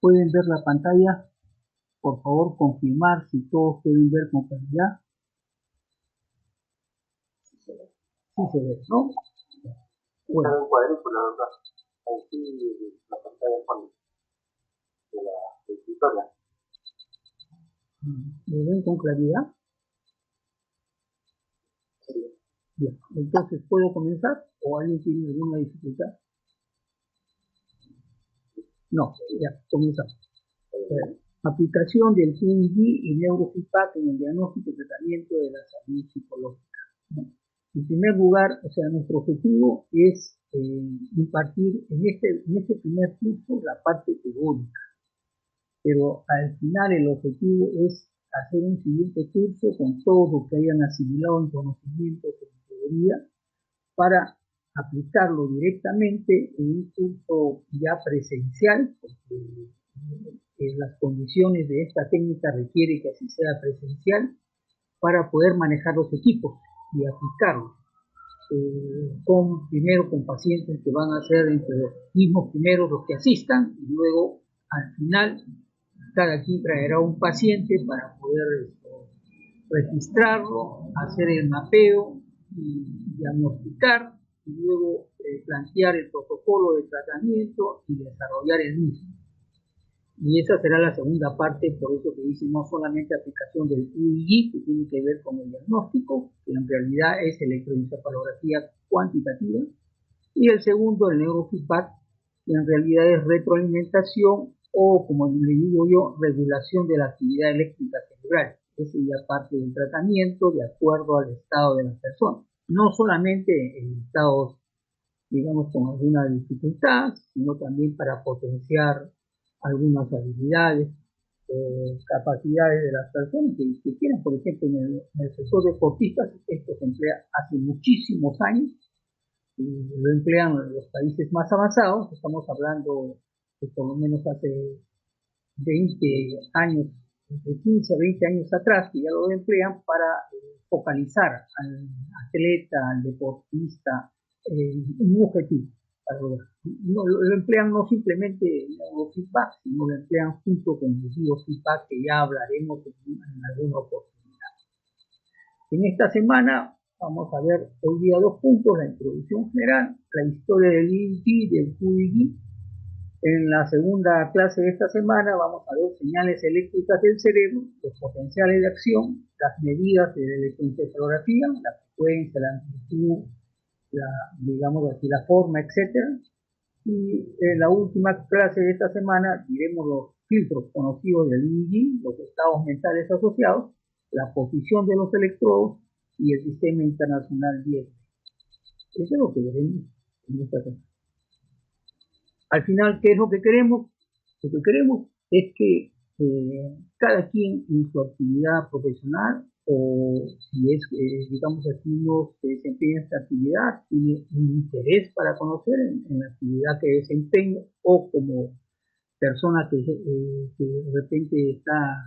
¿Pueden ver la pantalla? Por favor, confirmar si todos pueden ver con claridad. Sí se ve, ¿no? Bueno. Está en cuadrícula, ¿verdad? Aquí la pantalla pone de la escritoria. ¿Lo ven con claridad? Sí. Bien, entonces, ¿puedo comenzar? ¿O alguien tiene alguna dificultad? No, ya, comenzamos. Aplicación del QID y neurofeedback en el diagnóstico y tratamiento de la salud psicológica. En primer lugar, nuestro objetivo es impartir en este primer curso la parte teórica, pero al final el objetivo es hacer un siguiente curso con todo lo que hayan asimilado en conocimientos en teoría para aplicarlo directamente en un curso ya presencial, porque las condiciones de esta técnica requiere que así sea presencial para poder manejar los equipos y aplicarlos. Primero con pacientes que van a ser entre los mismos primeros los que asistan, y luego al final cada quien traerá un paciente para poder registrarlo, hacer el mapeo y diagnosticar, y luego plantear el protocolo de tratamiento y desarrollar el mismo. Y esa será la segunda parte, por eso que dice no solamente aplicación del UIG, que tiene que ver con el diagnóstico, que en realidad es electroencefalografía cuantitativa, y el segundo, el neurofeedback, que en realidad es retroalimentación o, como le digo yo, regulación de la actividad eléctrica cerebral. Ese ya parte del tratamiento de acuerdo al estado de la persona. No solamente en estados, digamos, con alguna dificultad, sino también para potenciar algunas habilidades, capacidades de las personas que quieran. Por ejemplo, en el sector deportista, esto se emplea hace muchísimos años, y lo emplean en los países más avanzados. Estamos hablando de por lo menos hace 20 años, de 15 a 20 años atrás, que ya lo emplean para focalizar al atleta, al deportista, un objetivo. No, lo emplean no simplemente en neurofeedback, sino lo emplean junto con el biofeedback, que ya hablaremos en alguna oportunidad. En esta semana vamos a ver hoy día 2 puntos: la introducción general, la historia del EEG, del QEEG. En la segunda clase de esta semana vamos a ver señales eléctricas del cerebro, los potenciales de acción, las medidas de la electroencefalografía, la frecuencia, la amplitud, digamos así, la forma, etc. Y en la última clase de esta semana diremos los filtros conocidos del EEG, los estados mentales asociados, la posición de los electrodos y el sistema internacional 10. Eso es lo que veremos en esta semana. Al final, ¿qué es lo que queremos? Lo que queremos es que cada quien en su actividad profesional, o si es, digamos así, no se desempeña esta actividad, tiene un interés para conocer en la actividad que desempeña, o como persona que de repente está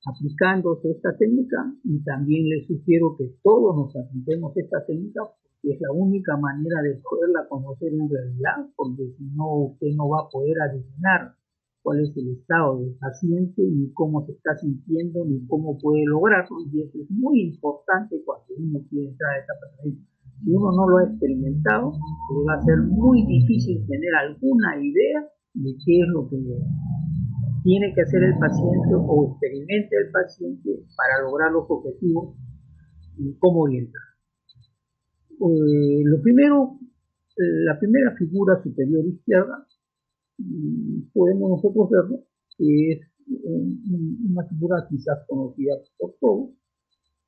aplicándose esta técnica. Y también les sugiero que todos nos apliquemos esta técnica, porque es la única manera de poderla conocer en realidad, porque si no, usted no va a poder adivinar cuál es el estado del paciente, ni cómo se está sintiendo, ni cómo puede lograrlo. Y eso es muy importante cuando uno quiere entrar a esta tratamiento. Si uno no lo ha experimentado, le va a ser muy difícil tener alguna idea de qué es lo que tiene que hacer el paciente o experimenta el paciente para lograr los objetivos y cómo orientar. Lo primero, la primera figura superior izquierda, podemos nosotros verlo, que es una figura quizás conocida por todos,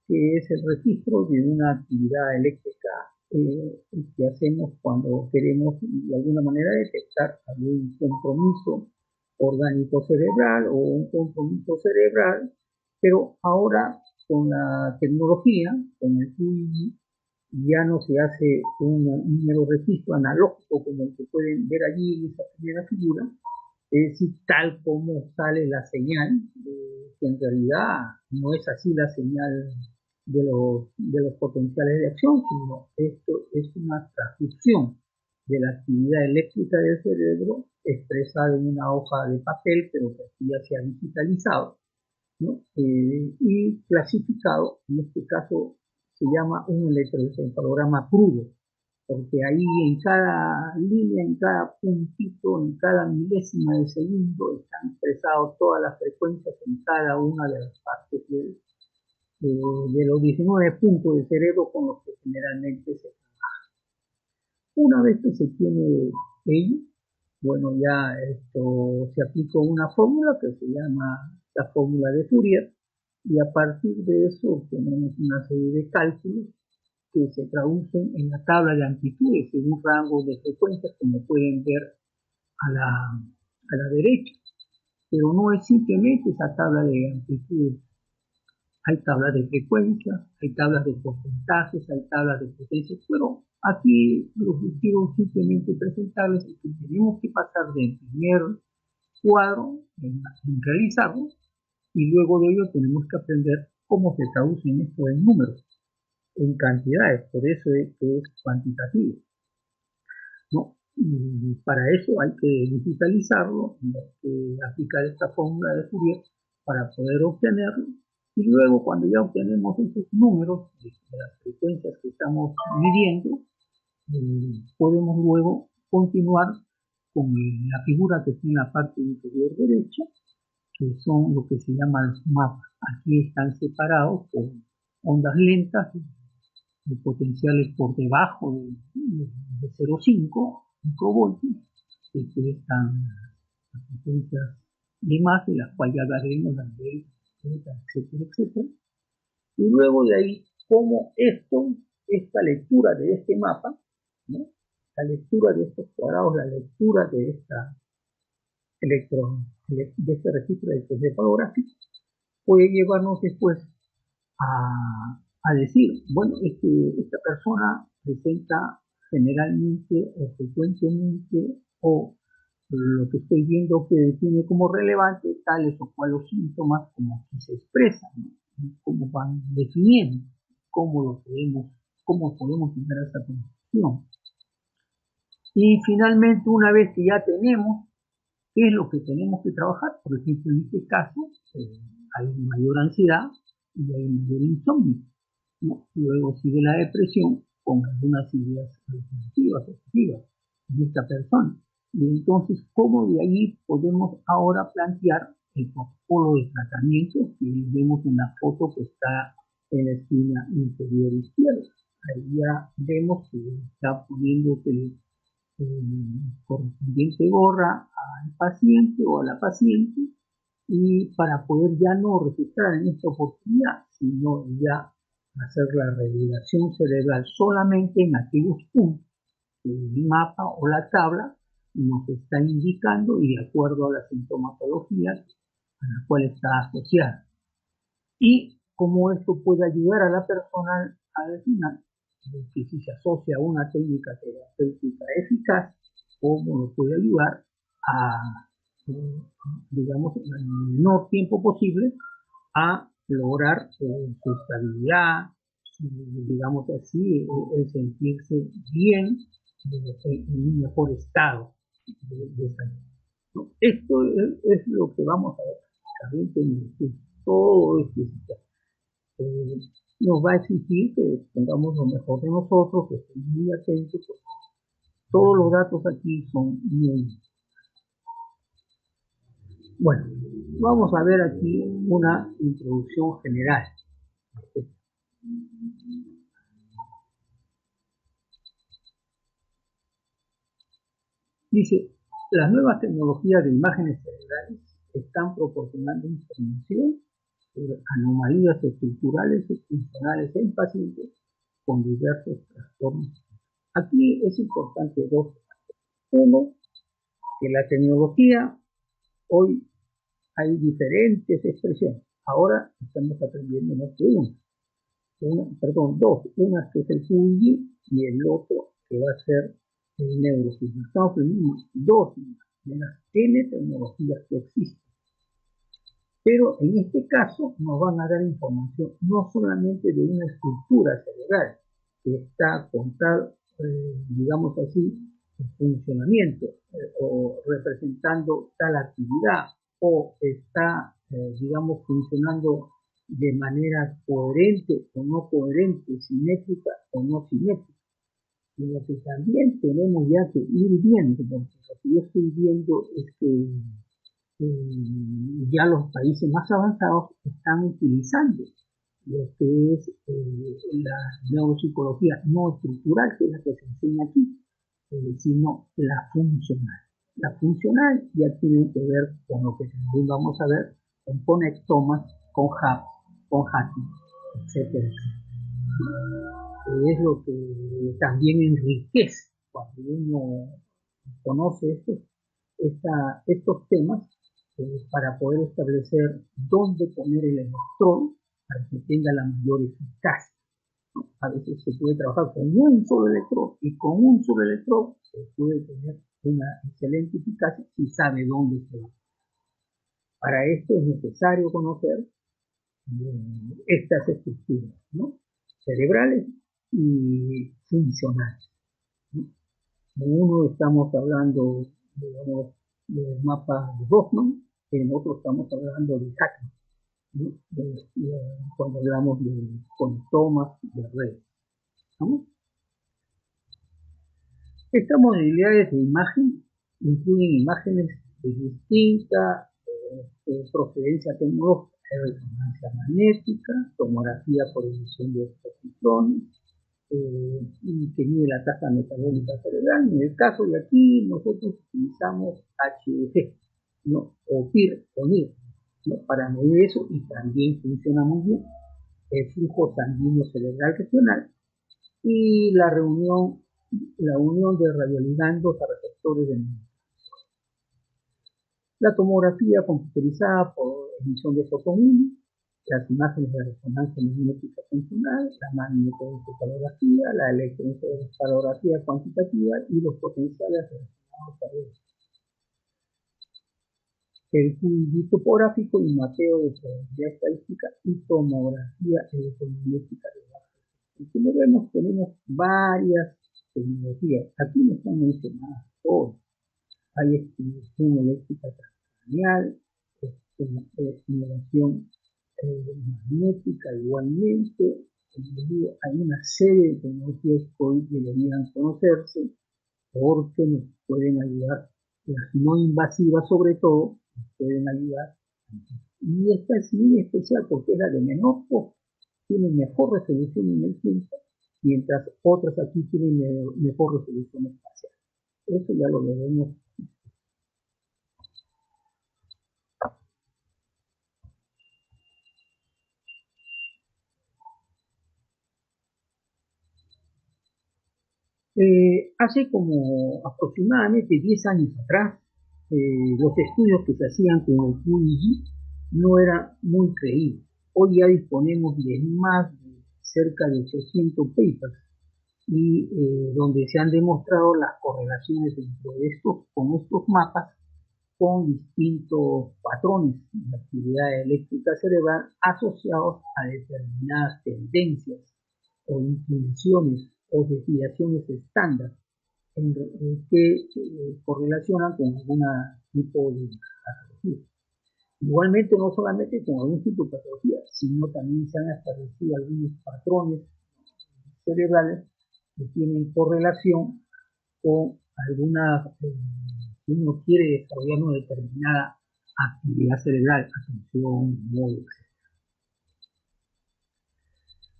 que es el registro de una actividad eléctrica que hacemos cuando queremos de alguna manera detectar algún compromiso orgánico cerebral o un compromiso cerebral. Pero ahora con la tecnología, con el QEEG, ya no se hace un mero registro analógico como el que pueden ver allí en esa primera figura, es decir, tal como sale la señal, que en realidad no es así la señal de los potenciales de acción, sino esto es una transducción de la actividad eléctrica del cerebro expresada en una hoja de papel, pero que aquí ya se ha digitalizado, ¿no? Y clasificado, en este caso se llama un electroencefalograma crudo, porque ahí en cada línea, en cada puntito, en cada milésima de segundo están expresadas todas las frecuencias en cada una de las partes de los 19 puntos de cerebro con los que generalmente se trabaja. Una vez que se tiene ello, bueno, ya esto se aplica una fórmula que se llama la fórmula de Fourier, y a partir de eso tenemos una serie de cálculos que se traducen en la tabla de amplitudes en un rango de frecuencias, como pueden ver a la derecha. Pero no es simplemente esa tabla de amplitudes. Hay tablas de frecuencias, hay tablas de porcentajes, hay tablas de potencias, pero aquí lo que quiero simplemente presentarles es que tenemos que pasar del primer cuadro en realizarlo, y luego de ello tenemos que aprender cómo se traducen esto en números, en cantidades, por eso es que es cuantitativo, ¿no? Y para eso hay que digitalizarlo, hay que aplicar esta fórmula de Fourier para poder obtenerlo, y luego cuando ya obtenemos esos números de las frecuencias que estamos midiendo, podemos luego continuar con la figura que está en la parte inferior derecha, que son lo que se llaman los mapas. Aquí están separados por ondas lentas de potenciales por debajo de 0,5 microvoltios. Después están las frecuencias de más, de las cuales ya hablaremos, las de etcétera, etcétera. Y luego de ahí, cómo esta lectura de este mapa, ¿no? La lectura de estos cuadrados, la lectura de este registro electroencefalográfico, puede llevarnos después a decir, bueno, es que esta persona presenta generalmente o frecuentemente, o lo que estoy viendo que tiene como relevante tales o cuales síntomas, como aquí se expresan, ¿no? Cómo van definiendo, cómo podemos llegar a esa conclusión. Y finalmente, una vez que ya tenemos qué es lo que tenemos que trabajar, por ejemplo, en este caso, hay mayor ansiedad y hay mayor insomnio, ¿no? Luego sigue la depresión con algunas ideas alternativas, positivas de esta persona. Y entonces, ¿cómo de ahí podemos ahora plantear el protocolo de tratamiento que vemos en la foto que está en la esquina inferior izquierda? Ahí ya vemos que está poniéndose correspondiente gorra al paciente o a la paciente, y para poder ya no registrar en esta oportunidad, sino ya hacer la revelación cerebral solamente en aquellos puntos que el mapa o la tabla nos está indicando y de acuerdo a la sintomatología a la cual está asociada. Y cómo esto puede ayudar a la persona al final, que si se asocia a una técnica terapéutica eficaz, cómo lo puede ayudar a, digamos, en el menor tiempo posible, a lograr su estabilidad, digamos así, el sentirse bien, en un mejor estado de salud, ¿no? Esto es lo que vamos a ver básicamente en el curso. Todo este sistema nos va a exigir que pongamos lo mejor de nosotros, que estemos muy atentos, porque todos los datos aquí son muy... Bueno, vamos a ver aquí una introducción general. Dice, las nuevas tecnologías de imágenes cerebrales están proporcionando información sobre anomalías estructurales y funcionales en pacientes con diversos trastornos. Aquí es importante dos cosas. Uno, que la tecnología, hoy hay diferentes expresiones. Ahora estamos aprendiendo más que dos. Una que es el QI y el otro que va a ser el neurociencia. Estamos aprendiendo dos de las N tecnologías que existen. Pero en este caso nos van a dar información no solamente de una estructura cerebral que está contada, digamos así, en funcionamiento, o representando tal actividad o está, digamos, funcionando de manera coherente o no coherente, simétrica o no simétrica. Y lo que también tenemos ya que ir viendo, porque lo que yo estoy viendo es que ya los países más avanzados están utilizando lo que es la neuropsicología no estructural, que es la que se enseña aquí, sino la funcional. La funcional ya tiene que ver con lo que también vamos a ver con conectomas, con HAP, con HATI, etcétera, es lo que también enriquece cuando uno conoce estos temas para poder establecer dónde poner el electrodo para que tenga la mayor eficacia. A veces se puede trabajar con un solo electrodo y con un solo electrodo se puede tener una excelente eficacia si sabe dónde se va. Para esto es necesario conocer estas estructuras, ¿no? Cerebrales y funcionales, ¿no? En uno estamos hablando, digamos, del mapa de Hoffman, en otro estamos hablando de Hackman, ¿no? Cuando hablamos de conectomas de redes, ¿no? Estas modalidades de imagen incluyen imágenes de distinta procedencia tecnológica, resonancia magnética, tomografía por emisión de positrones, y que mide la tasa metabólica cerebral. En el caso de aquí, nosotros utilizamos HF, ¿no? O PIR, o NIR, ¿no? Para medir eso, y también funciona muy bien el flujo sanguíneo cerebral regional y la unión de radioligandos a receptores de neuronas. La tomografía computerizada por emisión de fotones, las imágenes de resonancia magnética funcional, la magnetoencefalografía, la electroencefalografía cuantitativa y los potenciales relacionados a ellos. El QI topográfico y mapeo de probabilidad estadística y tomografía electromagnética de baja frecuencia. Como vemos, tenemos varias tecnologías. Aquí no están mencionadas todas. Hay estimulación eléctrica transcranial, estimulación magnética igualmente. Hay una serie de tecnologías que hoy deberían conocerse porque nos pueden ayudar, las no invasivas sobre todo, nos pueden ayudar. Y esta es muy especial porque es la de menor costo, tiene mejor resolución en el tiempo, mientras otras aquí tienen mejor resolución espacial. Eso ya lo veremos. Hace como aproximadamente 10 años atrás, los estudios que se hacían con el QIG no eran muy creíbles. Hoy ya disponemos de más de cerca de 800 papers y donde se han demostrado las correlaciones dentro de con estos mapas con distintos patrones de actividad eléctrica cerebral asociados a determinadas tendencias o inclinaciones o desviaciones estándar que correlacionan con algún tipo de patología. Igualmente, no solamente con algún tipo de patología, sino también se han establecido algunos patrones cerebrales que tienen correlación con alguna, si uno quiere desarrollar una determinada actividad cerebral, atención, modo, etc.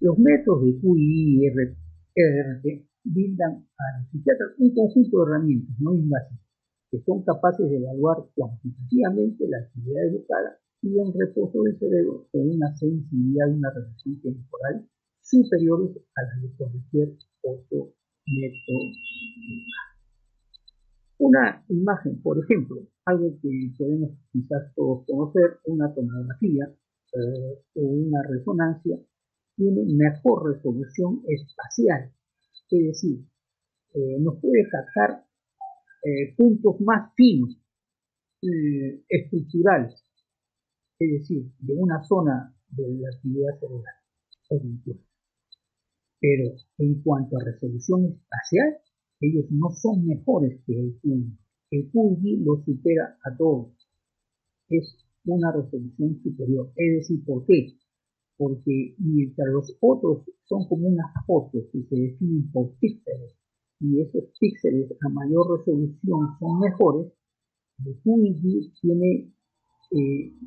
Los métodos de QI y RT brindan a los psiquiatras un conjunto de herramientas no invasivas que son capaces de evaluar cuantitativamente la actividad educada y el reposo del cerebro con una sensibilidad y una resolución temporal superiores a las de cualquier otro método. Una imagen, por ejemplo, algo que podemos quizás todos conocer, una tomografía o una resonancia, tiene mejor resolución espacial, es decir, nos puede captar puntos más finos, estructurales, es decir, de una zona de la actividad cerebral o virtual. Pero en cuanto a resolución espacial, ellos no son mejores que el QI. el QID lo supera a todos. Es una resolución superior. Es decir, ¿por qué? Porque mientras los otros son como unas fotos que se definen por píxeles, y esos píxeles a mayor resolución son mejores, el QID tiene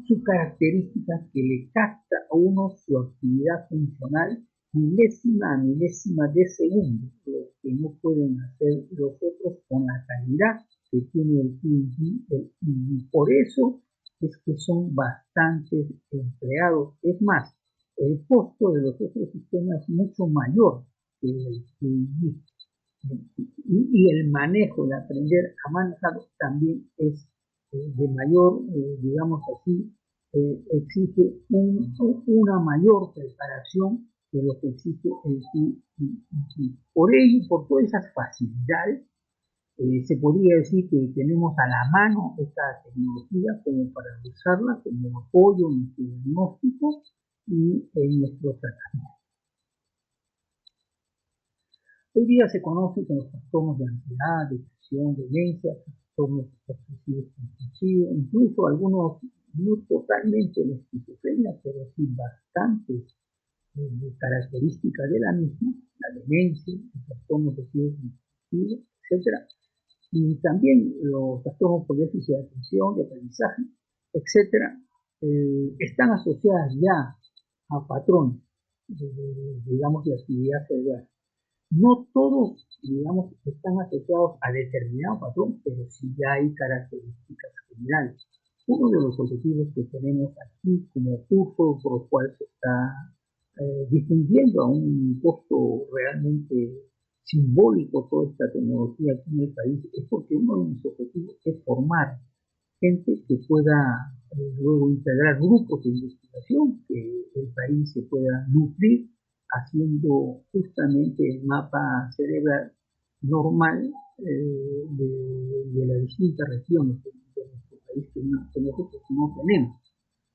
su característica que le capta a uno su actividad funcional milésima a milésima de segundo, lo que no pueden hacer los otros con la calidad que tiene el QID. Por eso es que son bastantes empleados. Es más, el costo de los otros sistemas es mucho mayor que el QID. Y el manejo, el aprender a manejar también es de mayor, digamos así, exige una mayor preparación de lo que exige el QID. Por ello, por todas esas facilidades, se podría decir que tenemos a la mano esta tecnología como para usarla como apoyo en nuestro diagnóstico y en nuestro tratamiento. Hoy día se conoce que los trastornos de ansiedad, depresión, demencia, trastornos obsesivos compulsivos, incluso algunos no totalmente la esquizofrenia, pero sí bastantes características de la misma, la demencia, el trastorno obsesivo compulsivo, etc. Y también los trastornos por déficit de atención, de aprendizaje, etc., están asociadas ya a patrones, digamos, de actividad cerebral. No todos, digamos, están asociados a determinado patrón, pero sí ya hay características generales. Uno de los objetivos que tenemos aquí como curso, por el cual se está difundiendo a un costo realmente simbólico toda esta tecnología aquí en el país, es porque uno de mis objetivos es formar gente que pueda luego integrar grupos de investigación, que el país se pueda nutrir haciendo justamente el mapa cerebral normal de las distintas regiones de nuestro país que nosotros no tenemos.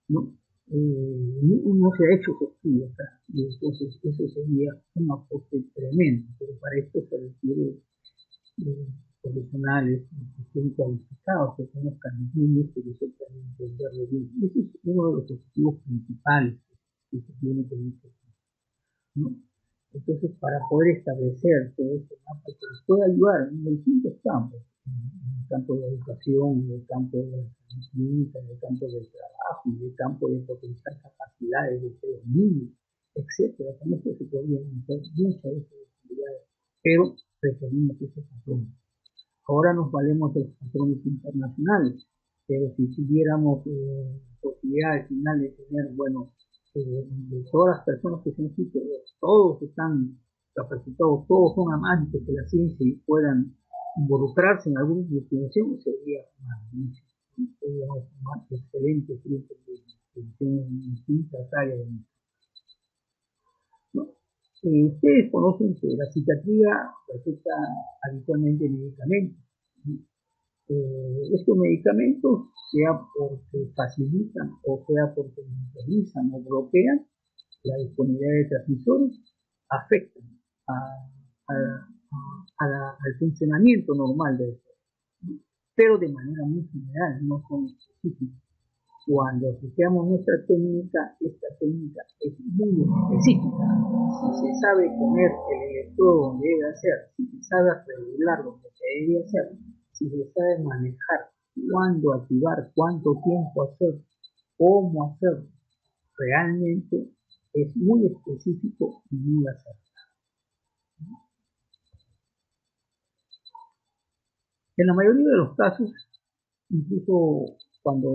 ¿No? No se ha hecho ese estudio acá, y entonces eso sería un aporte tremendo, pero para esto se requiere profesionales que estén cualificados, que conozcan bien esto, que sepan entenderlo bien. Ese es uno de los objetivos principales que se tiene que hacer, ¿no? Entonces, para poder establecer todo este mapa que nos puede ayudar en distintos campos, en el campo de la educación, en el campo de la clínica, en el campo del trabajo, en el campo de potenciar capacidades de los niños, etcétera. Con esto se podrían hacer muchas de esas actividades, pero requerimos ese patrón. Ahora nos valemos de los patrones internacionales, pero si tuviéramos posibilidad al final de tener, bueno, de todas las personas que se han inscrito, todos están capacitados, todos son amantes de la ciencia y puedan involucrarse en alguna investigación, sería magnífico. Sería un excelente fruto de investigación en distintas áreas. ¿No? Ustedes conocen que la psiquiatría receta habitualmente medicamentos. Estos medicamentos, sea porque facilitan o sea porque neutralizan o bloquean la disponibilidad de transmisores, afectan al funcionamiento normal del cuerpo, pero de manera muy general, no son específicos. Cuando aplicamos nuestra técnica, esta técnica es muy específica. Si se sabe poner el electrodo donde debe hacer, si se sabe regular lo que se debe hacer, si se sabe manejar cuándo activar, cuánto tiempo hacer, cómo hacerlo, realmente es muy específico y muy acertado. En la mayoría de los casos, incluso cuando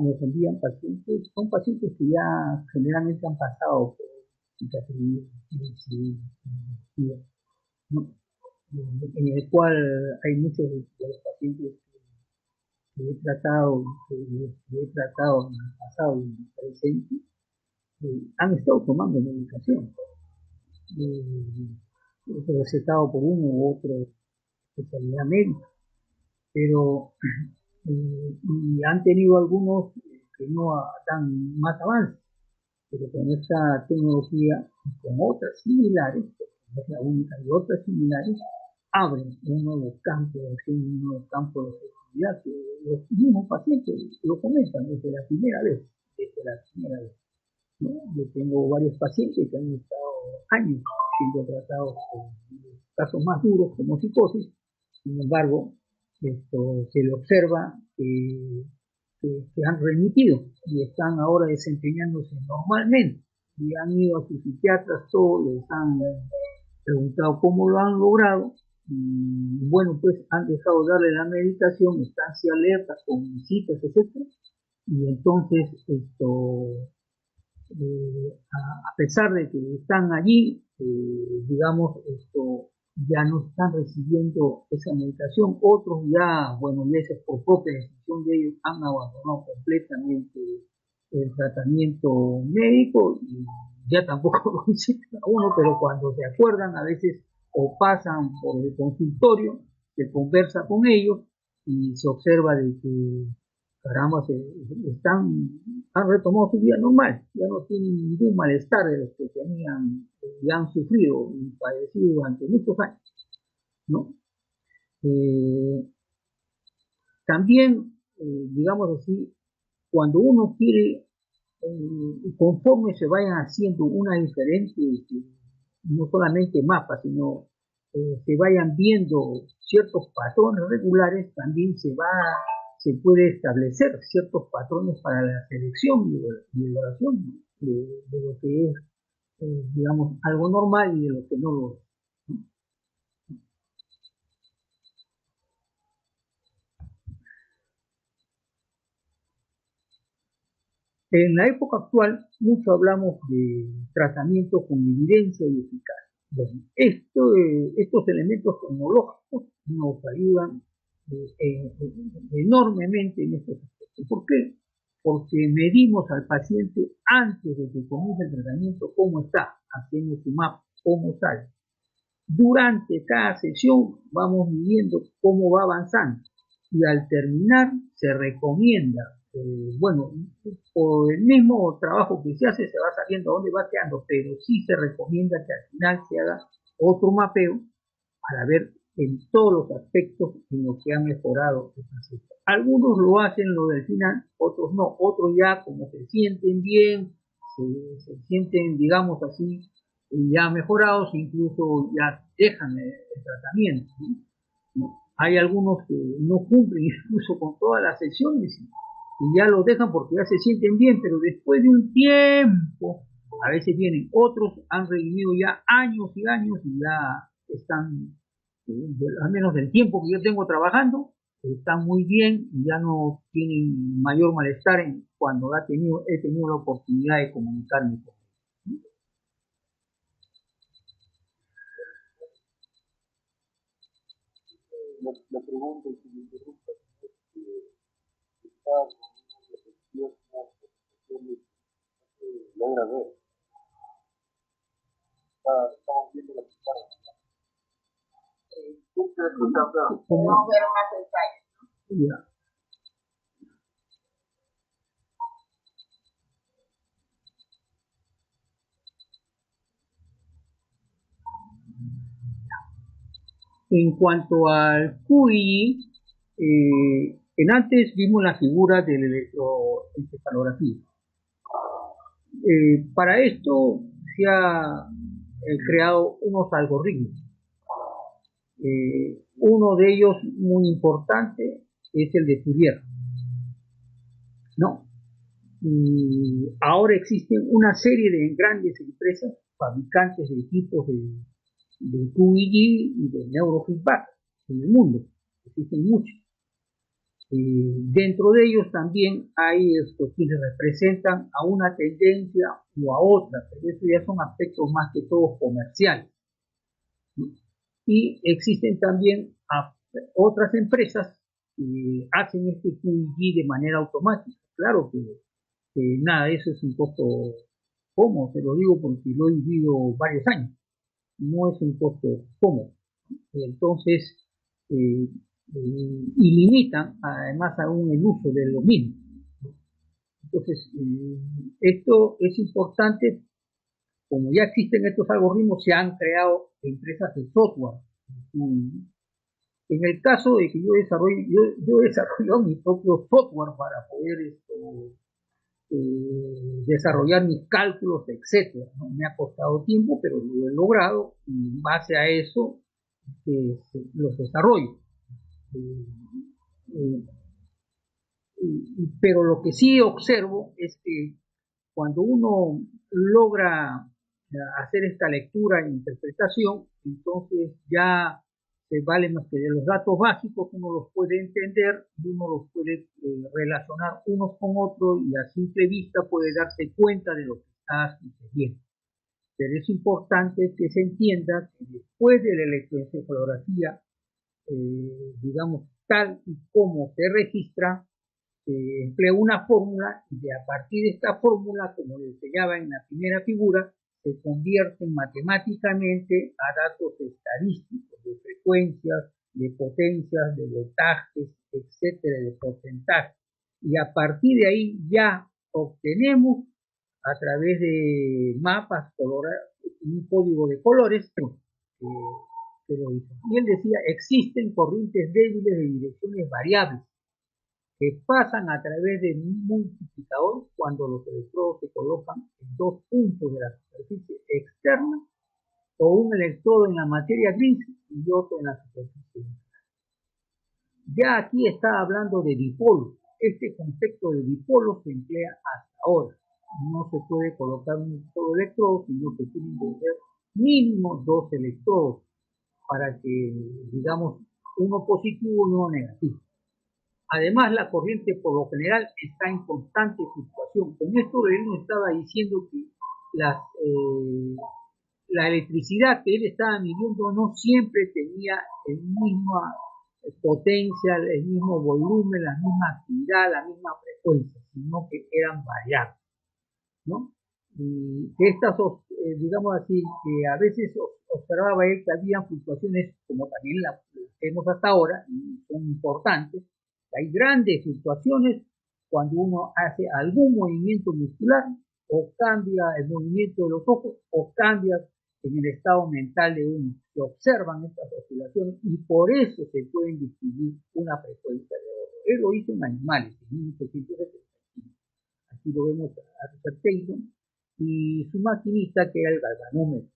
nos envían pacientes, son pacientes que ya generalmente han pasado por psiquiatría, ¿no? En el cual hay muchos de los pacientes que he tratado en el pasado y en el presente, han estado tomando medicación, recetado por uno u otro especialidad médica, pero y han tenido algunos que no dan más avance, pero con esta tecnología y con otras similares, no es la única, y otras similares, abren un nuevo campo de acción, un nuevo campo de ya que los mismos pacientes lo comentan desde la primera vez, ¿no? Yo tengo varios pacientes que han estado años siendo tratados con casos más duros como psicosis. Sin embargo, se le observa que han remitido y están ahora desempeñándose normalmente y han ido a sus psiquiatras, todos les han preguntado cómo lo han logrado y bueno, pues han dejado de darle la medicación, estancia alerta con visitas, etcétera, y entonces a pesar de que están allí, digamos, ya no están recibiendo esa medicación. Otros ya, bueno, ya es por propia decisión de ellos, han abandonado completamente el tratamiento médico y ya tampoco lo visitan a uno, pero cuando se acuerdan a veces o pasan por el consultorio, se conversa con ellos y se observa de que caramba, han retomado su vida normal, ya no tienen ningún malestar de los que tenían y han sufrido y padecido durante muchos años, ¿no? También, digamos así, cuando uno quiere, conforme se vayan haciendo una diferente, no solamente mapas, sino se vayan viendo ciertos patrones regulares, también se puede establecer ciertos patrones para la selección y evaluación de lo que es, digamos, algo normal y de lo que no lo es, ¿no? En la época actual, mucho hablamos de tratamiento con evidencia y eficacia. Bueno, estos elementos tecnológicos nos ayudan enormemente en estos aspectos. ¿Por qué? Porque medimos al paciente antes de que comience el tratamiento cómo está, hacemos su mapa, cómo sale. Durante cada sesión vamos midiendo cómo va avanzando y al terminar se recomienda, bueno, por el mismo trabajo que se hace se va sabiendo dónde va quedando, pero sí se recomienda que al final se haga otro mapeo para ver en todos los aspectos en los que han mejorado el paciente. Algunos lo hacen lo del final, otros no, otros ya como se sienten bien, se sienten, digamos así, ya mejorados, incluso ya dejan el tratamiento, ¿no? Hay algunos que no cumplen incluso con todas las sesiones y ya lo dejan porque ya se sienten bien, pero después de un tiempo, a veces vienen otros, han revivido ya años y años y ya están, al menos del tiempo que yo tengo trabajando, están muy bien y ya no tienen mayor malestar cuando he tenido la oportunidad de comunicarme con ellos. La pregunta es si me interrumpa, es que está con una reflexión logra ver. Estamos viendo la pizarra. Podemos ver más detalles, ¿no? Ya. En cuanto al QI, en antes vimos la figura de la electroencefalografía. Para esto se ha creado unos algoritmos. Uno de ellos muy importante es el de Fourier, ¿no? Y ahora existen una serie de grandes empresas fabricantes de equipos de QEEG y de neurofeedback en el mundo. Existen muchos. Dentro de ellos también hay estos quienes representan a una tendencia o a otra, pero eso ya son aspectos más que todo comerciales, ¿no? Y existen también otras empresas que hacen este QEEG de manera automática. Claro que nada, eso es un costo cómodo, te lo digo porque lo he vivido varios años. No es un costo cómodo. Entonces, y limitan además aún el uso de los mismos. Entonces, esto es importante, como ya existen estos algoritmos, se han creado empresas de software En el caso de que yo he desarrollado mi propio software para poder desarrollar mis cálculos, etcétera, ¿no? Me ha costado tiempo, pero lo he logrado y en base a eso los desarrollo. Pero lo que sí observo es que cuando uno logra hacer esta lectura e interpretación, entonces ya se vale más que de los datos básicos, uno los puede entender y uno los puede relacionar unos con otros y a simple vista puede darse cuenta de lo que está sucediendo. Pero es importante que se entienda que después de la electroencefalografía, digamos, tal y como se registra, se emplea una fórmula y a partir de esta fórmula, como le enseñaba en la primera figura, se convierten matemáticamente a datos estadísticos de frecuencias, de potencias, de voltajes, etcétera, de porcentajes. Y a partir de ahí ya obtenemos a través de mapas un código de colores que lo hizo. Y él decía, existen corrientes débiles de direcciones variables que pasan a través de un multiplicador cuando los electrodos se colocan en dos puntos de la superficie externa o un electrodo en la materia gris y otro en la superficie interna. Ya aquí está hablando de dipolos. Este concepto de dipolo se emplea hasta ahora. No se puede colocar un solo electrodo, sino que tienen que ser mínimo dos electrodos para que, digamos, uno positivo y uno negativo. Además, la corriente por lo general está en constante fluctuación. Con esto él nos estaba diciendo que la electricidad que él estaba midiendo no siempre tenía la misma potencia, el mismo volumen, la misma actividad, la misma frecuencia, sino que eran variables, ¿no? Y que estas, digamos así, que a veces observaba él que había fluctuaciones, como también las vemos hasta ahora, y son importantes. Hay grandes fluctuaciones cuando uno hace algún movimiento muscular o cambia el movimiento de los ojos o cambia en el estado mental de uno. Se observan estas oscilaciones y por eso se pueden distinguir una frecuencia de oro. Él lo hizo en animales en 1875. Aquí lo vemos a Richard Taylor y su maquinista, que era el galvanómetro,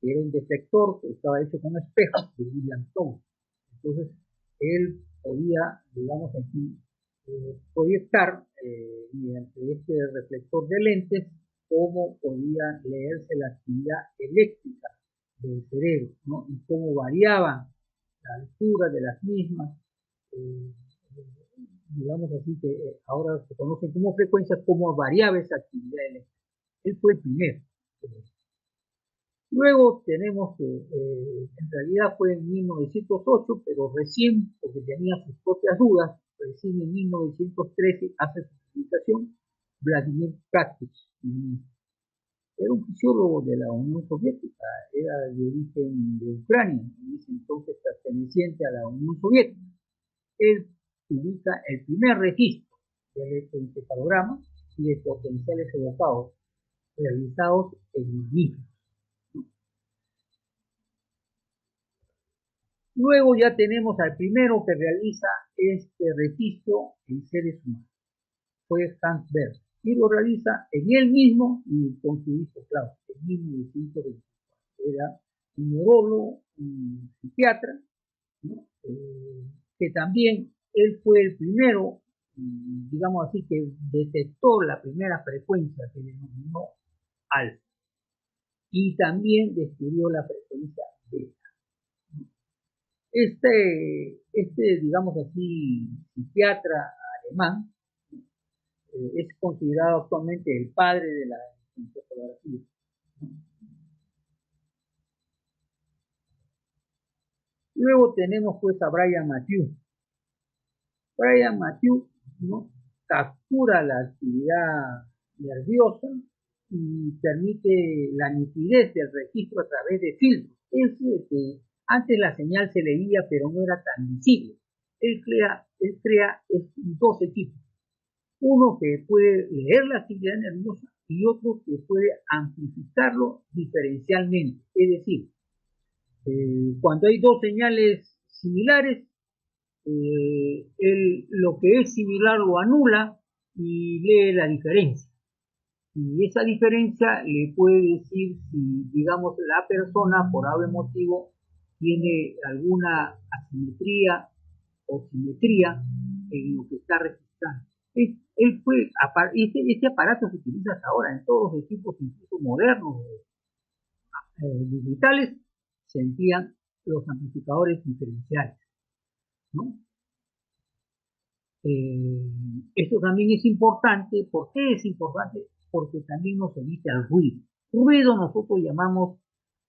que era un deflector que estaba hecho con espejos de William Thomson. Entonces él podía, digamos aquí, proyectar mediante este reflector de lentes cómo podía leerse la actividad eléctrica del cerebro, ¿no? Y cómo variaba la altura de las mismas, digamos así, que ahora se conocen como frecuencias, cómo variaba esa actividad eléctrica. Él fue el primero. Luego tenemos que, en realidad fue en 1908, pero recién, porque tenía sus propias dudas, recién en 1913 hace su publicación Vladimir Practich. Era un fisiólogo de la Unión Soviética, era de origen de Ucrania, en ese entonces perteneciente a la Unión Soviética. Él publica el primer registro de electroencefalograma y de potenciales evocados realizados en mamíferos. Luego ya tenemos al primero que realiza este registro en seres humanos. Fue Hans Berg. Y lo realiza en él mismo y con su hijo Klaus, en 1924. Era un neurólogo, un psiquiatra, ¿no? Que también él fue el primero, digamos así, que detectó la primera frecuencia que denominó alfa. Y también descubrió la frecuencia beta. Digamos así, psiquiatra alemán, es considerado actualmente el padre de la encefalografía. Luego tenemos pues a Brian Matthew. Brian Matthew, ¿no?, captura la actividad nerviosa y permite la nitidez del registro a través de filtros. Antes la señal se leía pero no era tan visible. Él crea 12 tipos. Uno que puede leer la actividad nerviosa y otro que puede amplificarlo diferencialmente. Es decir, cuando hay dos señales similares, él lo que es similar lo anula y lee la diferencia. Y esa diferencia le puede decir si, digamos, la persona por algún motivo tiene alguna asimetría o simetría en lo que está registrando. Este aparato se utiliza hasta ahora en todos los equipos, incluso modernos, digitales, se emplean los amplificadores diferenciales, ¿no? Esto también es importante. ¿Por qué es importante? Porque también nos evita el ruido. Ruido nosotros llamamos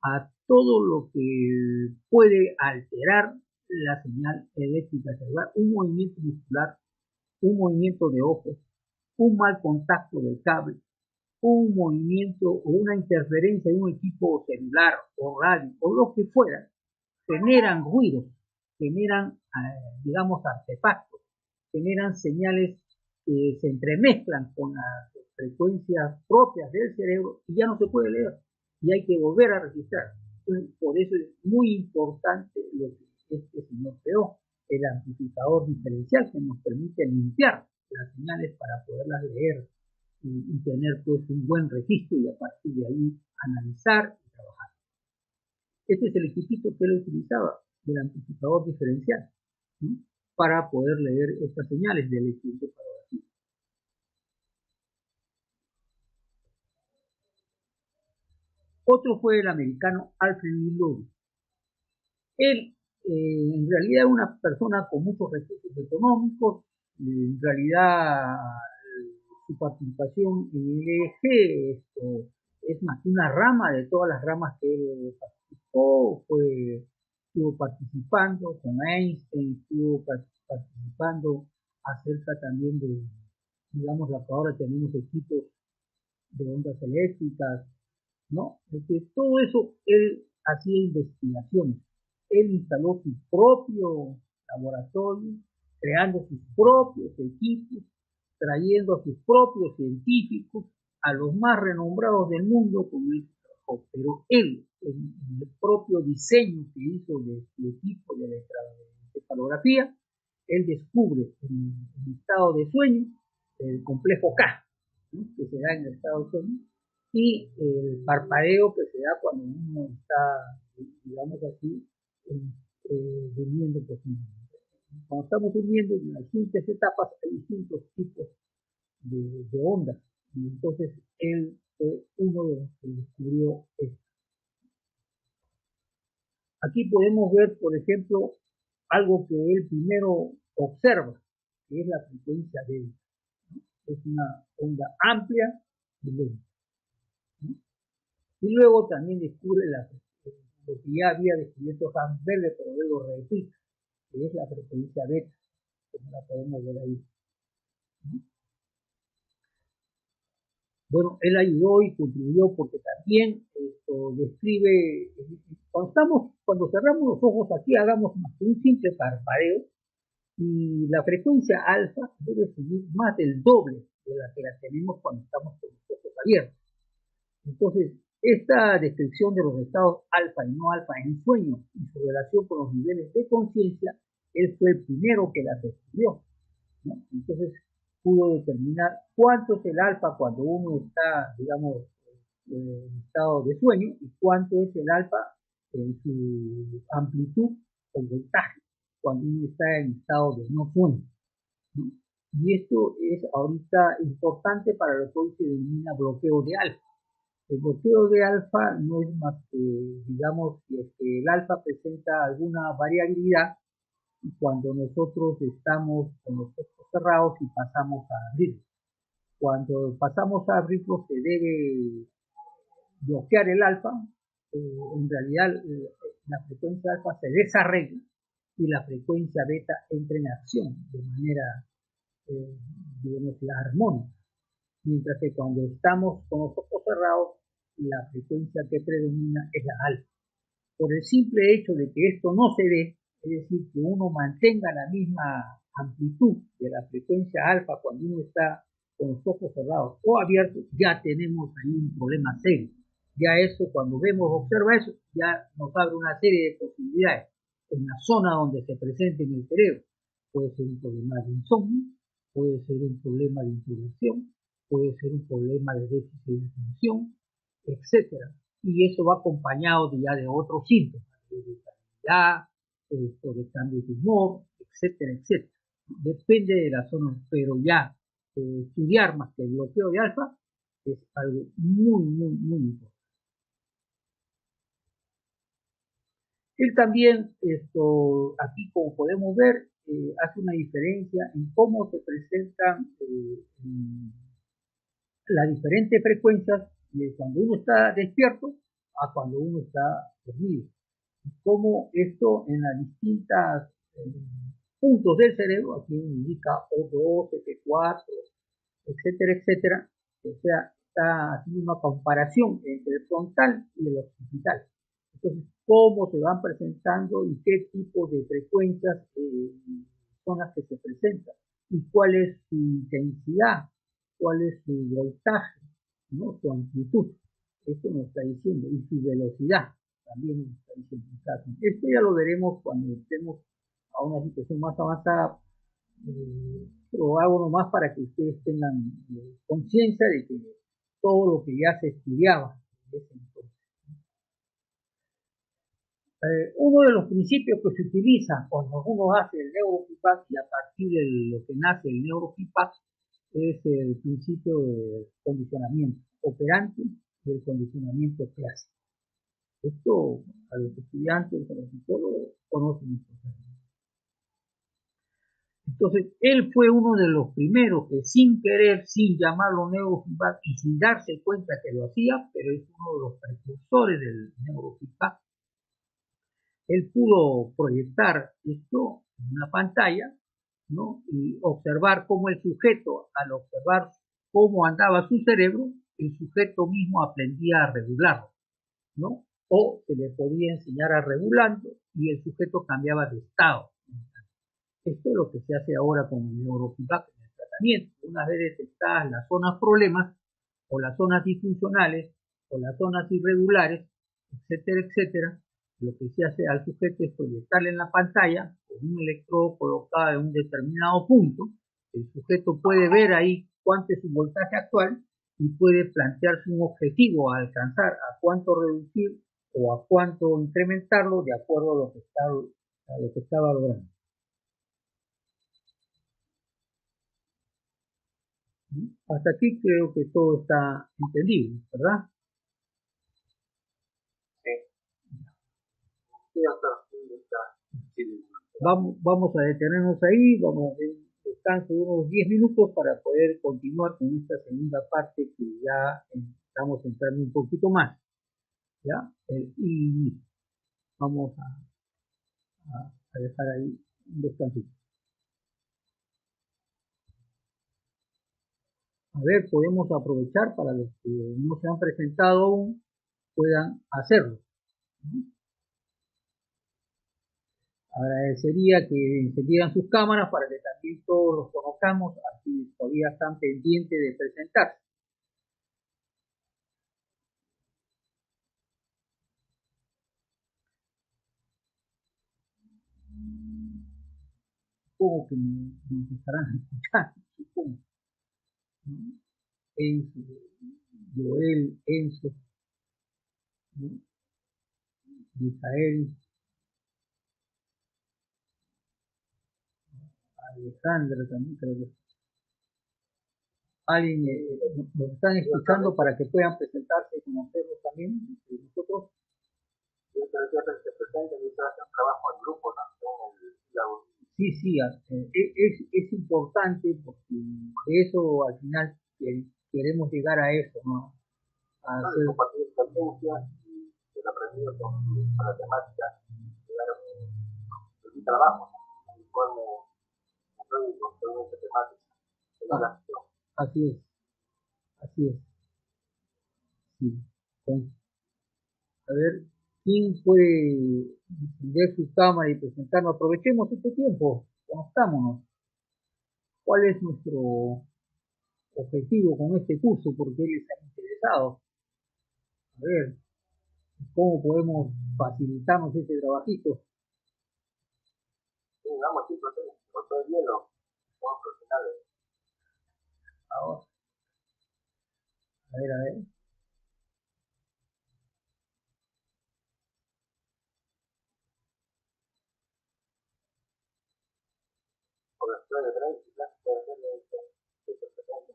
a todo lo que puede alterar la señal eléctrica cerebral, un movimiento muscular, un movimiento de ojos, un mal contacto del cable, un movimiento o una interferencia de un equipo celular o radio o lo que fuera, generan ruidos, generan, digamos, artefactos, generan señales que se entremezclan con las frecuencias propias del cerebro y ya no se puede leer y hay que volver a registrar. Entonces, por eso es muy importante lo que este señor creó, el amplificador diferencial que nos permite limpiar las señales para poderlas leer y tener pues un buen registro y a partir de ahí analizar y trabajar. Este es el equipito que él utilizaba del amplificador diferencial, ¿sí?, para poder leer estas señales del electroencefalografía. Otro fue el americano Alfred Lowe. Él en realidad es una persona con muchos recursos económicos. En realidad su participación en el EEG es más que una rama de todas las ramas que él participó. Estuvo participando con Einstein, estuvo participando acerca también de, digamos, la que ahora tenemos equipos de ondas eléctricas, ¿no? Todo eso él hacía investigaciones. Él instaló su propio laboratorio, creando sus propios equipos, trayendo a sus propios científicos, a los más renombrados del mundo con él trabajó. Pero él, en el propio diseño que hizo de su equipo de electroencefalografía, él descubre en el estado de sueño el complejo K, ¿no?, que se da en el estado de sueño, y el parpadeo que se da cuando uno está, digamos así, durmiendo profundamente. Cuando estamos durmiendo, en las distintas etapas hay distintos tipos de ondas, y entonces él fue uno de los que descubrió esto. Aquí podemos ver, por ejemplo, algo que él primero observa, que es la frecuencia delta, ¿no? Es una onda amplia y lenta, ¿no? Y luego también descubre lo que ya había descubierto Hans Berger, pero él lo repite, que es la frecuencia beta, como la podemos ver ahí, ¿no? Bueno, él ayudó y contribuyó porque también describe, cuando cerramos los ojos aquí, hagamos más que un simple parpadeo y la frecuencia alfa debe subir más del doble de la que la tenemos cuando estamos con los ojos abiertos. Entonces, esta descripción de los estados alfa y no alfa en sueño y su relación con los niveles de conciencia, él fue el primero que las descubrió, ¿no? Entonces, pudo determinar cuánto es el alfa cuando uno está, digamos, en estado de sueño y cuánto es el alfa en su amplitud o voltaje cuando uno está en estado de no sueño, ¿no? Y esto es ahorita importante para lo que hoy se denomina bloqueo de alfa. El bloqueo de alfa no es más que, digamos, que el alfa presenta alguna variabilidad y cuando nosotros estamos con los ojos cerrados y pasamos a abrirlos. Cuando pasamos a abrirlos se debe bloquear el alfa. En realidad la frecuencia alfa se desarregla y la frecuencia beta entra en acción de manera, digamos, armónica. Mientras que cuando estamos con los ojos cerrados, la frecuencia que predomina es la alfa. Por el simple hecho de que esto no se dé, es decir, que uno mantenga la misma amplitud de la frecuencia alfa cuando uno está con los ojos cerrados o abiertos, ya tenemos ahí un problema serio. Ya eso, cuando observa eso, ya nos abre una serie de posibilidades. en la zona donde se presente en el cerebro. Puede ser un problema de insomnio, puede ser un problema de introversión, puede ser un problema de déficit de atención, etcétera. Y eso va acompañado ya de otros síntomas, de irritabilidad, de cambio de humor, etcétera, etcétera. Depende de la zona, pero ya estudiar más que el bloqueo de alfa es algo muy, muy, muy importante. Él también, aquí como podemos ver, hace una diferencia en cómo se presentan las diferentes frecuencias de cuando uno está despierto a cuando uno está dormido. Y cómo esto en las distintas puntos del cerebro, aquí indica O2, F4, etcétera, etcétera, o sea, está haciendo una comparación entre el frontal y el occipital. Entonces, cómo se van presentando y qué tipo de frecuencias son las que se presentan y cuál es su intensidad, cuál es su voltaje, ¿no? Su amplitud. Esto nos está diciendo, y su velocidad también nos está diciendo. Esto ya lo veremos cuando estemos a una situación más avanzada, lo hago nomás para que ustedes tengan conciencia de que todo lo que ya se estudiaba en ese entonces. Uno de los principios que se utiliza cuando uno hace el neurofeedback y a partir de lo que nace el neurofeedback es el principio de condicionamiento operante y el condicionamiento clásico. Esto a los estudiantes, a los psicólogos, conocen esto. Entonces, él fue uno de los primeros que sin querer, sin llamarlo neurofeedback y sin darse cuenta que lo hacía, pero es uno de los precursores del neurofeedback. Él pudo proyectar esto en una pantalla, ¿no? Y observar cómo el sujeto, al observar cómo andaba su cerebro, el sujeto mismo aprendía a regularlo, ¿no? O se le podía enseñar a regularlo y el sujeto cambiaba de estado. Esto es lo que se hace ahora con el neurofeedback en el tratamiento. Una vez detectadas las zonas problemas, o las zonas disfuncionales, o las zonas irregulares, etcétera, etcétera, lo que se hace al sujeto es proyectarle en la pantalla con un electrodo colocado en un determinado punto. El sujeto puede ver ahí cuánto es su voltaje actual y puede plantearse un objetivo a alcanzar, a cuánto reducir o a cuánto incrementarlo de acuerdo a lo que estaba logrando. Hasta aquí creo que todo está entendido, ¿verdad? Sí, sí. Vamos a detenernos ahí, vamos a hacer un descanso de unos 10 minutos para poder continuar con esta segunda parte que ya estamos entrando un poquito más, ¿ya? Y vamos a dejar ahí un descanso. A ver, podemos aprovechar para los que no se han presentado aún, puedan hacerlo, ¿no? Agradecería que encendieran sus cámaras para que también todos los conozcamos, así todavía están pendientes de presentarse. Supongo que nos estarán escuchando, supongo, ¿no? Enzo, Joel, Enzo, ¿no? Misael, Alejandra también creo que alguien nos están escuchando para que puedan presentarse y conocerlos también nosotros. Yo decía que se presenten y se hace un trabajo en grupo, ¿no? Sí, es importante porque de eso al final queremos llegar a eso, ¿no? A hacer compartir experiencias y el aprendido con la temática, llegar a un trabajo, ¿no? Cómo construir esta temática. Así es, sí. Entonces, a ver, ¿quién puede encender su cámara y presentarnos? Aprovechemos este tiempo, conozcámonos. ¿Cuál es nuestro objetivo con este curso? ¿Por qué les ha interesado? A ver, ¿cómo podemos facilitarnos este trabajito? digamos, sí, proceso de hielo, somos profesionales. Ahora, a ver.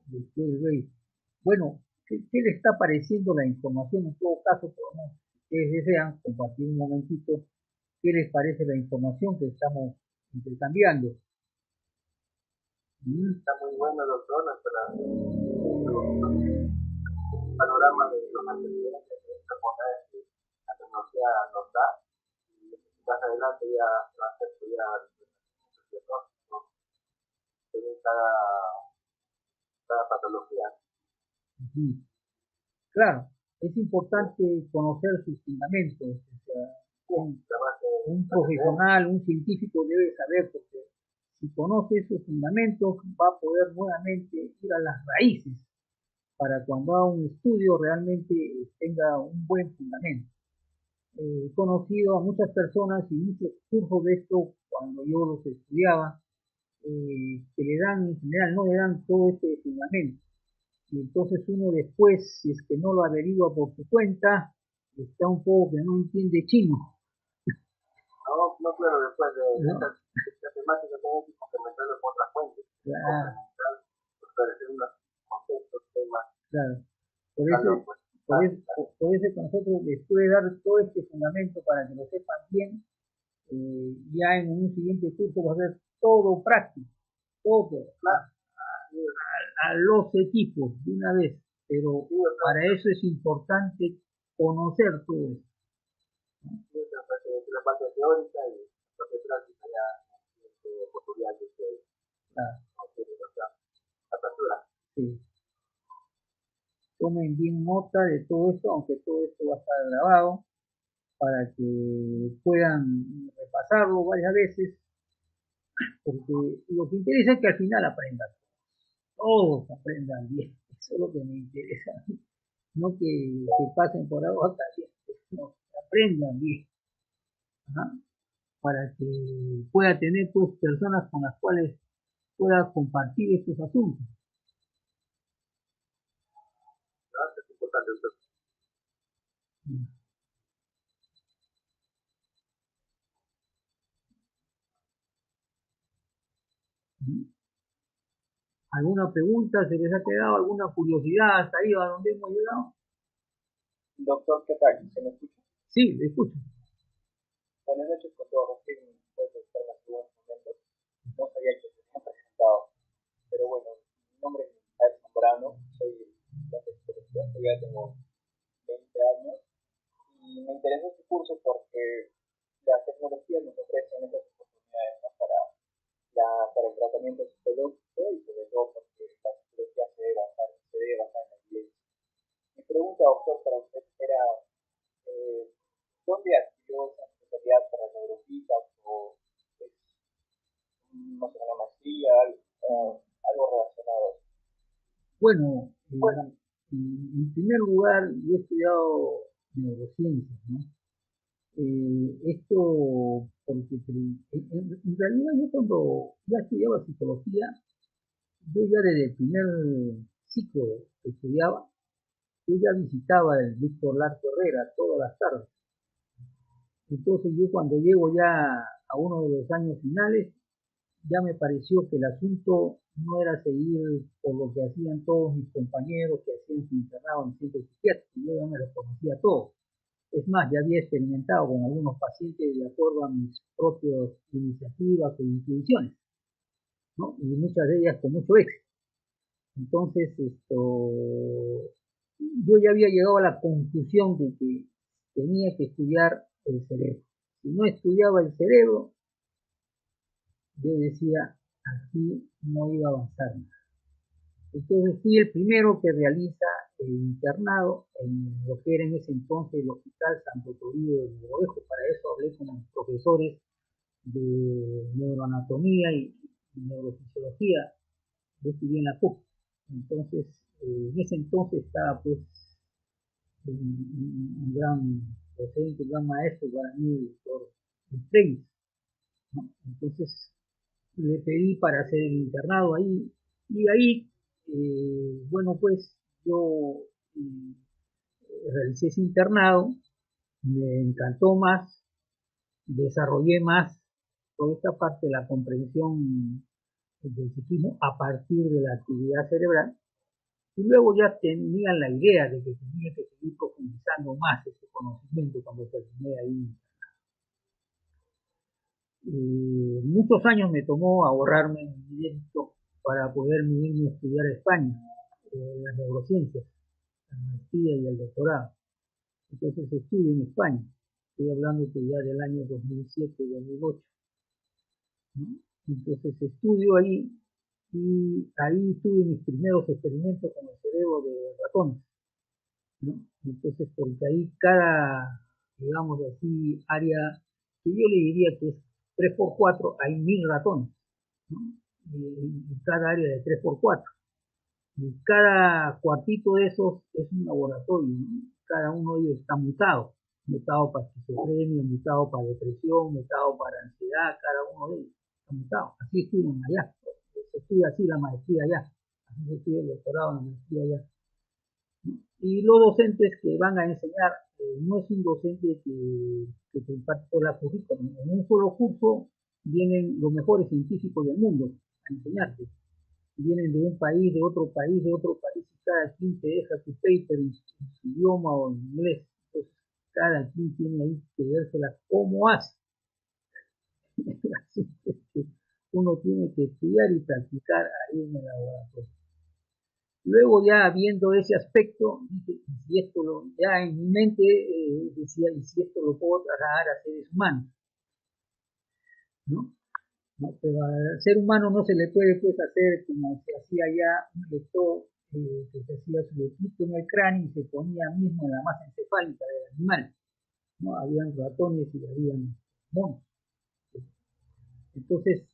Después de Rey. Bueno, ¿qué le está pareciendo la información? En todo caso, podemos, si ustedes desean, compartir un momentito qué les parece la información que estamos intercambiando. Está muy bueno, doctor, el panorama de los antecedentes de esta moneda que la tecnología nos da, y más adelante ya va a ser ya el diagnóstico según cada patología. Claro, es importante conocer sus fundamentos. O sea, un profesional, un científico debe saber, porque si conoce esos fundamentos va a poder nuevamente ir a las raíces para cuando haga un estudio realmente tenga un buen fundamento. He conocido a muchas personas y muchos cursos de esto cuando yo los estudiaba, que le dan, en general, no le dan todo este fundamento. Y entonces uno después, si es que no lo averigua por su cuenta, está un poco que no entiende chino. No, claro, después de esta temática tengo que complementarlo con otras fuentes. Claro. Esclarecer unos conceptos, temas. Claro. Por eso que nosotros les puede dar todo este fundamento para que lo sepan bien. Ya en un siguiente curso va a ser todo práctico, todo a los equipos de una vez, pero para eso es importante conocer todo esto. La parte teórica y la parte práctica ya oportunidad que se apertura. Sí. Tomen bien nota de todo esto, aunque todo esto va a estar grabado, para que puedan repasarlo varias veces, porque lo que interesa es que al final aprendan. Todos aprendan bien. Eso es lo que me interesa a mí. No que pasen por agua caliente, no, que aprendan bien. ¿Ah? Para que pueda tener pues personas con las cuales pueda compartir estos asuntos. Es importante entonces. ¿Alguna pregunta? ¿Se les ha quedado alguna curiosidad hasta ahí a donde hemos llegado? Doctor, ¿qué tal? ¿Se me escucha? Sí, le escucho. Buenas noches con todos. Recién puedo estar en algunos momentos. No sabía que se habían presentado. Pero bueno, mi nombre es Misael Zambrano. Soy estudiante de psicología. Ya tengo 20 años. Y me interesa este curso porque la tecnología nos ofrece estas oportunidades, ¿no? para el tratamiento psicológico y sobre todo porque la psicología se debe basar en la evidencia. Mi pregunta, doctor, para usted era, ¿dónde adquirió esa especialidad para neurofeedback o es no sé, una maestría, algo relacionado? Bueno, en primer lugar, yo he estudiado neurociencias, ¿no? Esto porque en realidad yo cuando ya estudiaba psicología, yo ya desde el primer ciclo que estudiaba, yo ya visitaba el Víctor Larco Herrera todas las tardes. Entonces yo cuando llego ya a uno de los años finales, ya me pareció que el asunto no era seguir por lo que hacían todos mis compañeros que hacían su internado en centros psiquiátricos, yo ya me los conocía todos. Es más, ya había experimentado con algunos pacientes de acuerdo a mis propias iniciativas o intuiciones, ¿no? Y muchas de ellas con mucho éxito. Entonces, yo ya había llegado a la conclusión de que tenía que estudiar el cerebro. Si no estudiaba el cerebro, yo decía, aquí no iba a avanzar nada. Entonces fui el primero que realiza el internado en lo que era en ese entonces el Hospital Santo Toribio de Mogovejo. Para eso hablé con los profesores de neuroanatomía y neurofisiología. Yo estudié en la PUC. Entonces, en ese entonces estaba pues un gran docente, un gran maestro para mí, el doctor Freire, ¿no? Entonces, Entonces le pedí para hacer el internado ahí, y ahí, bueno, pues yo realicé ese internado, me encantó más, desarrollé más toda esta parte de la comprensión del psiquismo a partir de la actividad cerebral, y luego ya tenían la idea de que tenía que seguir profundizando más ese conocimiento cuando terminé ahí. Muchos años me tomó ahorrarme el dinero para poder irme a estudiar a España, las neurociencias, la maestría y el doctorado. Entonces estudio en España, estoy hablando que ya del año 2007-2008, ¿no? Entonces estudio ahí, y ahí tuve mis primeros experimentos con el cerebro de ratones, ¿no? Entonces, porque ahí cada, digamos así, área, que yo le diría que es 3x4, hay 1000 ratones, ¿no? Y cada área de 3x4. Y cada cuartito de esos es un laboratorio, ¿no? Cada uno de ellos está mutado para esquizofrenia, mutado para depresión, mutado para ansiedad, cada uno de ellos está mutado. Así estudian allá, se estudia así la maestría allá, así se estudia el doctorado, la maestría allá. Y los docentes que van a enseñar, no es un docente que te imparte toda la currícula. En un solo curso vienen los mejores científicos del mundo a enseñarte. Vienen de un país, de otro país, de otro país, y cada quien te deja su paper en su idioma o en inglés. Entonces, cada quien tiene ahí que vérsela cómo hace. Uno tiene que estudiar y practicar ahí en el laboratorio. Luego ya viendo ese aspecto, dije, y si esto ya en mi mente decía, y si esto lo puedo trasladar a seres humanos, ¿no? ¿No? Pero al ser humano no se le puede pues hacer como se hacía ya un lector, que se hacía su huequito en el cráneo y se ponía mismo en la masa encefálica del animal, ¿no? Habían ratones y habían monos. Entonces,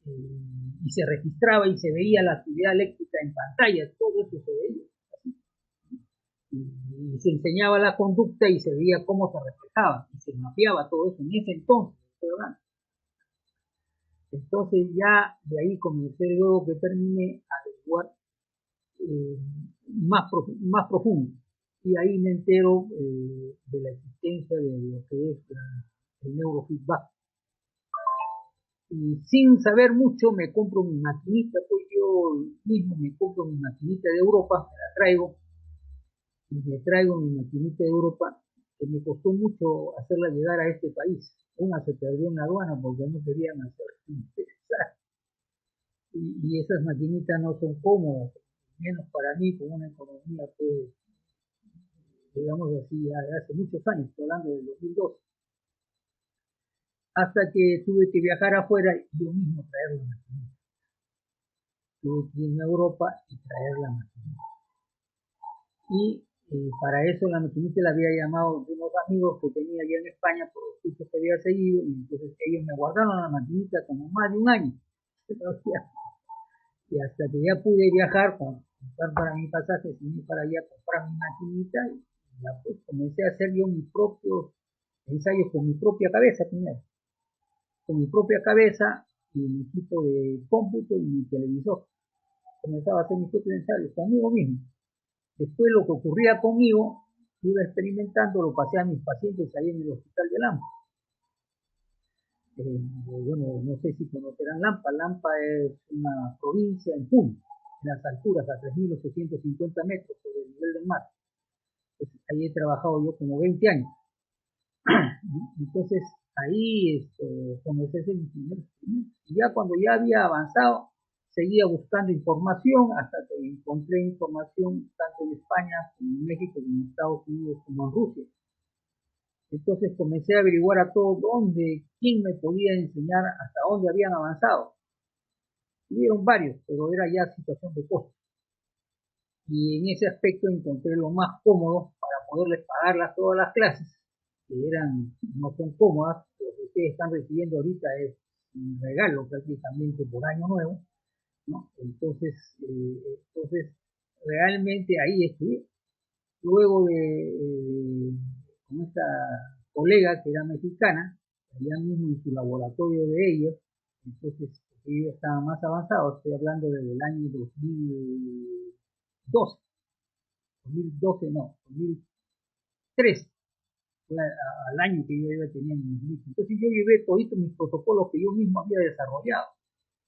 y se registraba y se veía la actividad eléctrica en pantalla, todo eso se veía. Y se enseñaba la conducta y se veía cómo se reflejaba, y se mapeaba todo eso en ese entonces, ¿verdad? Entonces ya de ahí comencé, luego que terminé, a averiguar más profundo, y ahí me entero de la existencia de lo que es el neurofeedback. Y sin saber mucho me compro mi maquinita, pues yo mismo me compro mi maquinita de Europa, me la traigo, y me traigo mi maquinita de Europa, que me costó mucho hacerla llegar a este país. Una se perdió en la aduana porque no querían hacer pesar. Y esas maquinitas no son cómodas, menos para mí, con una economía, pues, digamos así, de hace muchos años, estoy hablando del 2012. Hasta que tuve que viajar afuera y yo mismo traer la maquinita. Tuve que irme a Europa y traer la maquinita. Y para eso la maquinita la había llamado de unos amigos que tenía allá en España por los cursos que había seguido, y entonces ellos me guardaron la maquinita como más de un año. Y hasta que ya pude viajar, comprar para mi pasaje, sin ir para allá, comprar mi maquinita, y ya pues comencé a hacer yo mis propios ensayos con mi propia cabeza primero. Con mi propia cabeza y mi equipo de cómputo y mi televisor. Comenzaba a hacer mis propios ensayos conmigo mismo. Después lo que ocurría conmigo, iba experimentando, lo pasé a mis pacientes ahí en el hospital de Lampa. Bueno, no sé si conocerán Lampa. Lampa es una provincia en Puno, en las alturas, a 3.850 metros sobre el nivel del mar. Entonces, ahí he trabajado yo como 20 años. Entonces, ahí comencé a hacer mis primeros experimentos. Y ya cuando ya había avanzado, seguía buscando información hasta que encontré información tanto en España como en México, como en Estados Unidos, como en Rusia. Entonces comencé a averiguar a todo dónde, quién me podía enseñar, hasta dónde habían avanzado. Hubieron varios, pero era ya situación de costo. Y en ese aspecto encontré lo más cómodo para poderles pagarlas todas las clases, que no son cómodas. Lo que ustedes están recibiendo ahorita es un regalo prácticamente por año nuevo, ¿no? Entonces realmente ahí estudié. Luego con esta colega que era mexicana, allá mismo en su laboratorio de ellos, Entonces, ellos estaban más avanzados, estoy hablando del año 2012, 2012 no, 2013, fue al año que yo iba teniendo mis libros. Entonces yo llevé todos mis protocolos que yo mismo había desarrollado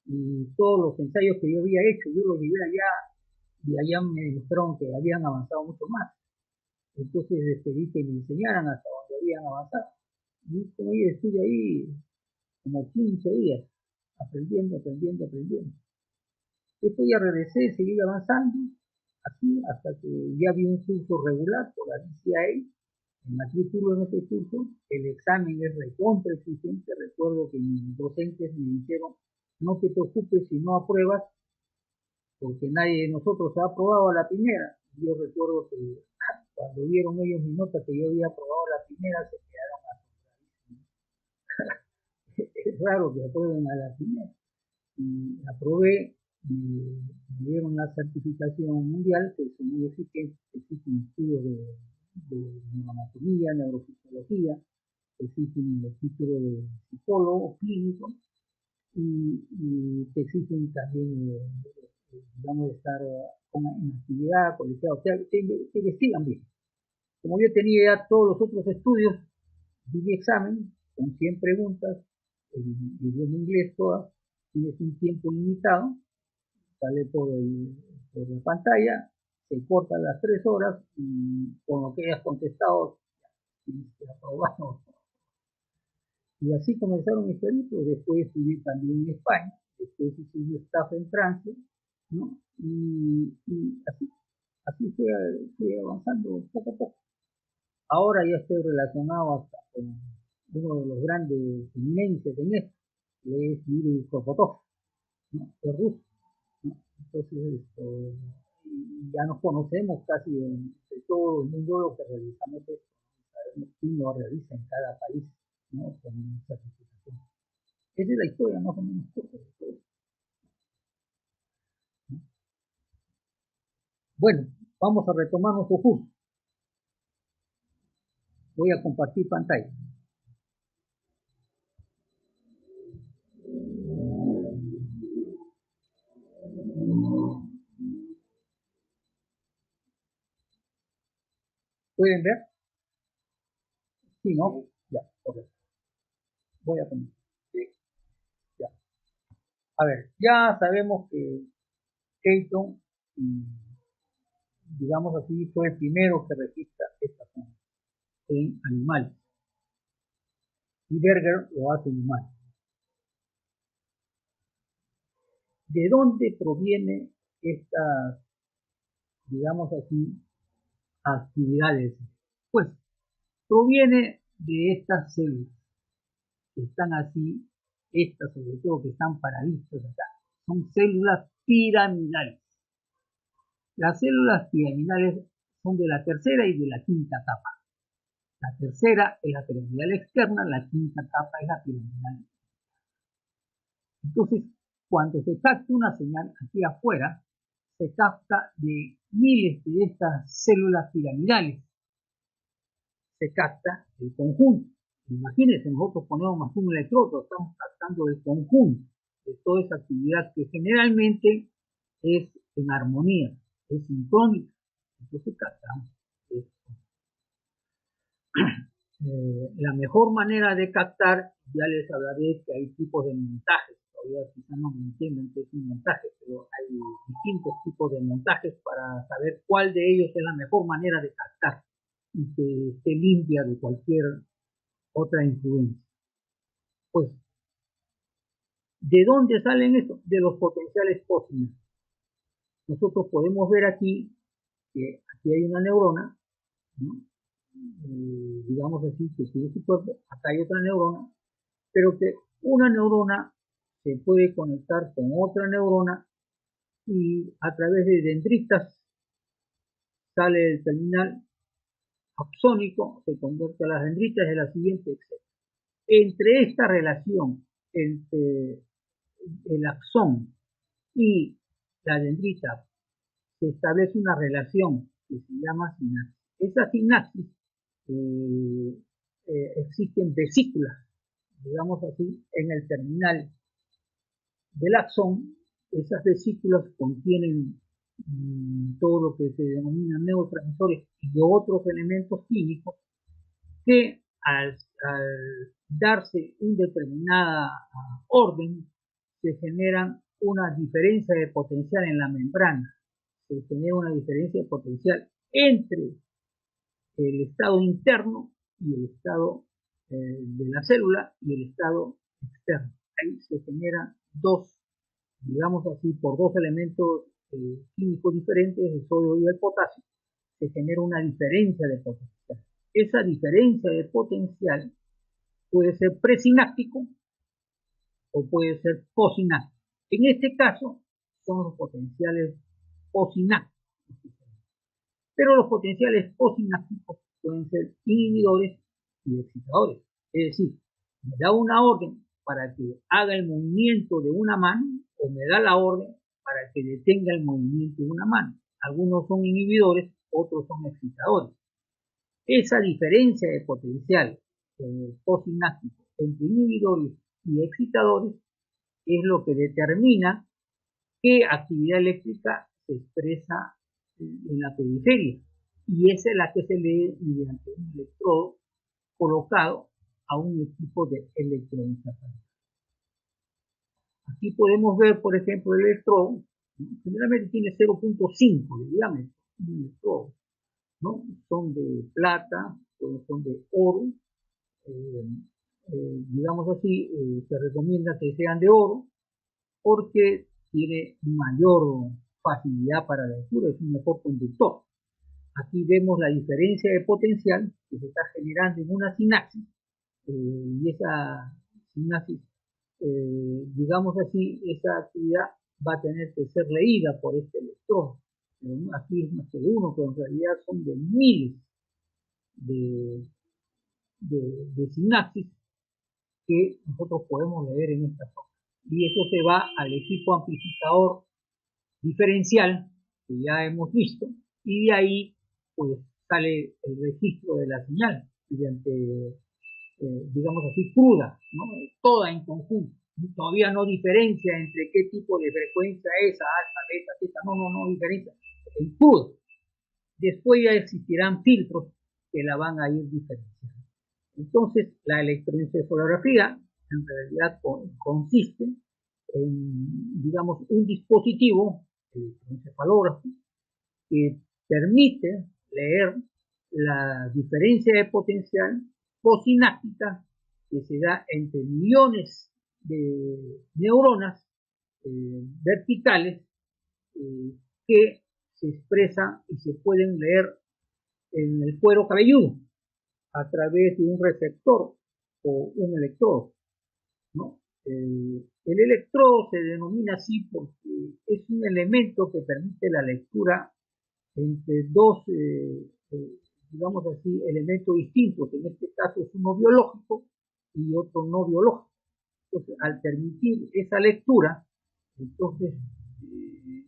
y todos los ensayos que yo había hecho, yo los llevé allá y allá me demostraron que habían avanzado mucho más. Entonces les pedí que me enseñaran hasta donde habían avanzado. Y como yo estuve ahí como 15 días, aprendiendo. Después ya regresé, seguí avanzando, así, hasta que ya vi un curso regular por la DCA, me matriculo en ese curso, el examen es recontra exigente, recuerdo que mis docentes me dijeron, no te preocupes si no apruebas, porque nadie de nosotros ha aprobado a la primera. Yo recuerdo que cuando vieron ellos mi nota que yo había aprobado a la primera, se quedaron asombradísimos. Es raro que aprueben a la primera. Y aprobé, y me dieron la certificación mundial, que es muy exigente, existe un estudio de neuroanatomía, neurofisiología, existe un título de psicólogo clínico, y te exigen también, digamos, estar en actividad, colegiado, o sea, te investigan bien. Como yo tenía ya todos los otros estudios, di mi examen con 100 preguntas, en idioma inglés todas, tienes un tiempo limitado, sale por la pantalla, se cortan las 3 horas y con lo que hayas contestado, tienes que aprobarlo. Y así comenzaron mis periplos. Después estudié también en España, después hice staff en Francia, ¿no? Y así fue avanzando poco a poco. Ahora ya estoy relacionado hasta con uno de los grandes eminencias en esto, que es Yuri Kopotov, ¿no? Es ruso, ¿no? Entonces, ya nos conocemos casi en todo el mundo lo que realizamos esto, sabemos quién lo realiza en cada país, ¿no? Con certificación. Esa es la historia más o menos corta de todo. ¿No? Bueno, vamos a retomar nuestro curso. Voy a compartir pantalla. ¿Pueden ver? Sí, ¿no? Ya, correcto. Voy a poner. Sí. Ya. A ver, ya sabemos que Keaton, digamos así, fue el primero que registra esta zona en animales. Y Berger lo hace en humanos. ¿De dónde proviene estas, digamos así, actividades? Pues proviene de estas células que están así, estas sobre todo que están paraditas acá, son células piramidales. Las células piramidales son de la tercera y de la quinta capa. La tercera es la piramidal externa, la quinta capa es la piramidal. Entonces, cuando se capta una señal aquí afuera, se capta de miles de estas células piramidales. Se capta el conjunto. Imagínense, nosotros ponemos más un electrodo, estamos captando el conjunto de toda esa actividad que generalmente es en armonía, es sincrónica. Entonces captamos esto. La mejor manera de captar, ya les hablaré que hay tipos de montajes, todavía quizás no me entienden qué es un montaje, pero hay distintos tipos de montajes para saber cuál de ellos es la mejor manera de captar y que esté limpia de cualquier otra influencia. Pues, ¿de dónde salen estos? De los potenciales cósmicos. Nosotros podemos ver aquí que aquí hay una neurona, ¿no? Digamos así, que tiene su cuerpo, acá hay otra neurona, pero que una neurona se puede conectar con otra neurona y a través de dendritas sale el terminal axónico, se convierte a las dendritas de la siguiente, etc. Entre esta relación entre el axón y la dendrita se establece una relación que se llama sinapsis. Esa sinapsis existen vesículas, digamos así, en el terminal del axón, esas vesículas contienen todo lo que se denomina neurotransmisores y otros elementos químicos que al darse un determinada orden se generan una diferencia de potencial en la membrana, se genera una diferencia de potencial entre el estado interno y el estado de la célula y el estado externo. Ahí se generan dos, digamos así, por dos elementos químicos diferentes, el sodio y el potasio, se genera una diferencia de potencial. Esa diferencia de potencial puede ser presináptico o puede ser posináptico. En este caso son los potenciales posinápticos. Pero los potenciales posinápticos pueden ser inhibidores y excitadores. Es decir, me da una orden para que haga el movimiento de una mano o me da la orden para que detenga el movimiento de una mano. Algunos son inhibidores, otros son excitadores. Esa diferencia de potencial posináptico entre inhibidores y excitadores es lo que determina qué actividad eléctrica se expresa en la periferia, y esa es la que se lee mediante un electrodo colocado a un equipo de electroencefalografía. Aquí podemos ver, por ejemplo, el electrodo, generalmente tiene 0.5 de diámetro, un electrodo, ¿no? Son de plata, son de oro, digamos así, se recomienda que sean de oro porque tiene mayor facilidad para la lectura, es un mejor conductor. Aquí vemos la diferencia de potencial que se está generando en una sinapsis, y esa sinapsis, digamos así, esa actividad va a tener que ser leída por este electrodo. Aquí es más que de uno, pero en realidad son de miles de sinapsis que nosotros podemos leer en esta zona. Y eso se va al equipo amplificador diferencial que ya hemos visto, y de ahí pues sale el registro de la señal mediante, digamos así, cruda, ¿no? Toda en conjunto. Todavía no diferencia entre qué tipo de frecuencia es, alfa, beta, zeta, no diferencia, en cruda. Después ya existirán filtros que la van a ir diferenciando. Entonces, la electroencefalografía en realidad consiste en, digamos, un dispositivo electroencefalógrafo que permite leer la diferencia de potencial posináptica que se da entre millones de neuronas verticales que se expresan y se pueden leer en el cuero cabelludo a través de un receptor o un electrodo, ¿no? El electrodo se denomina así porque es un elemento que permite la lectura entre dos, digamos así, elementos distintos. En este caso es uno biológico y otro no biológico. Entonces, al permitir esa lectura, entonces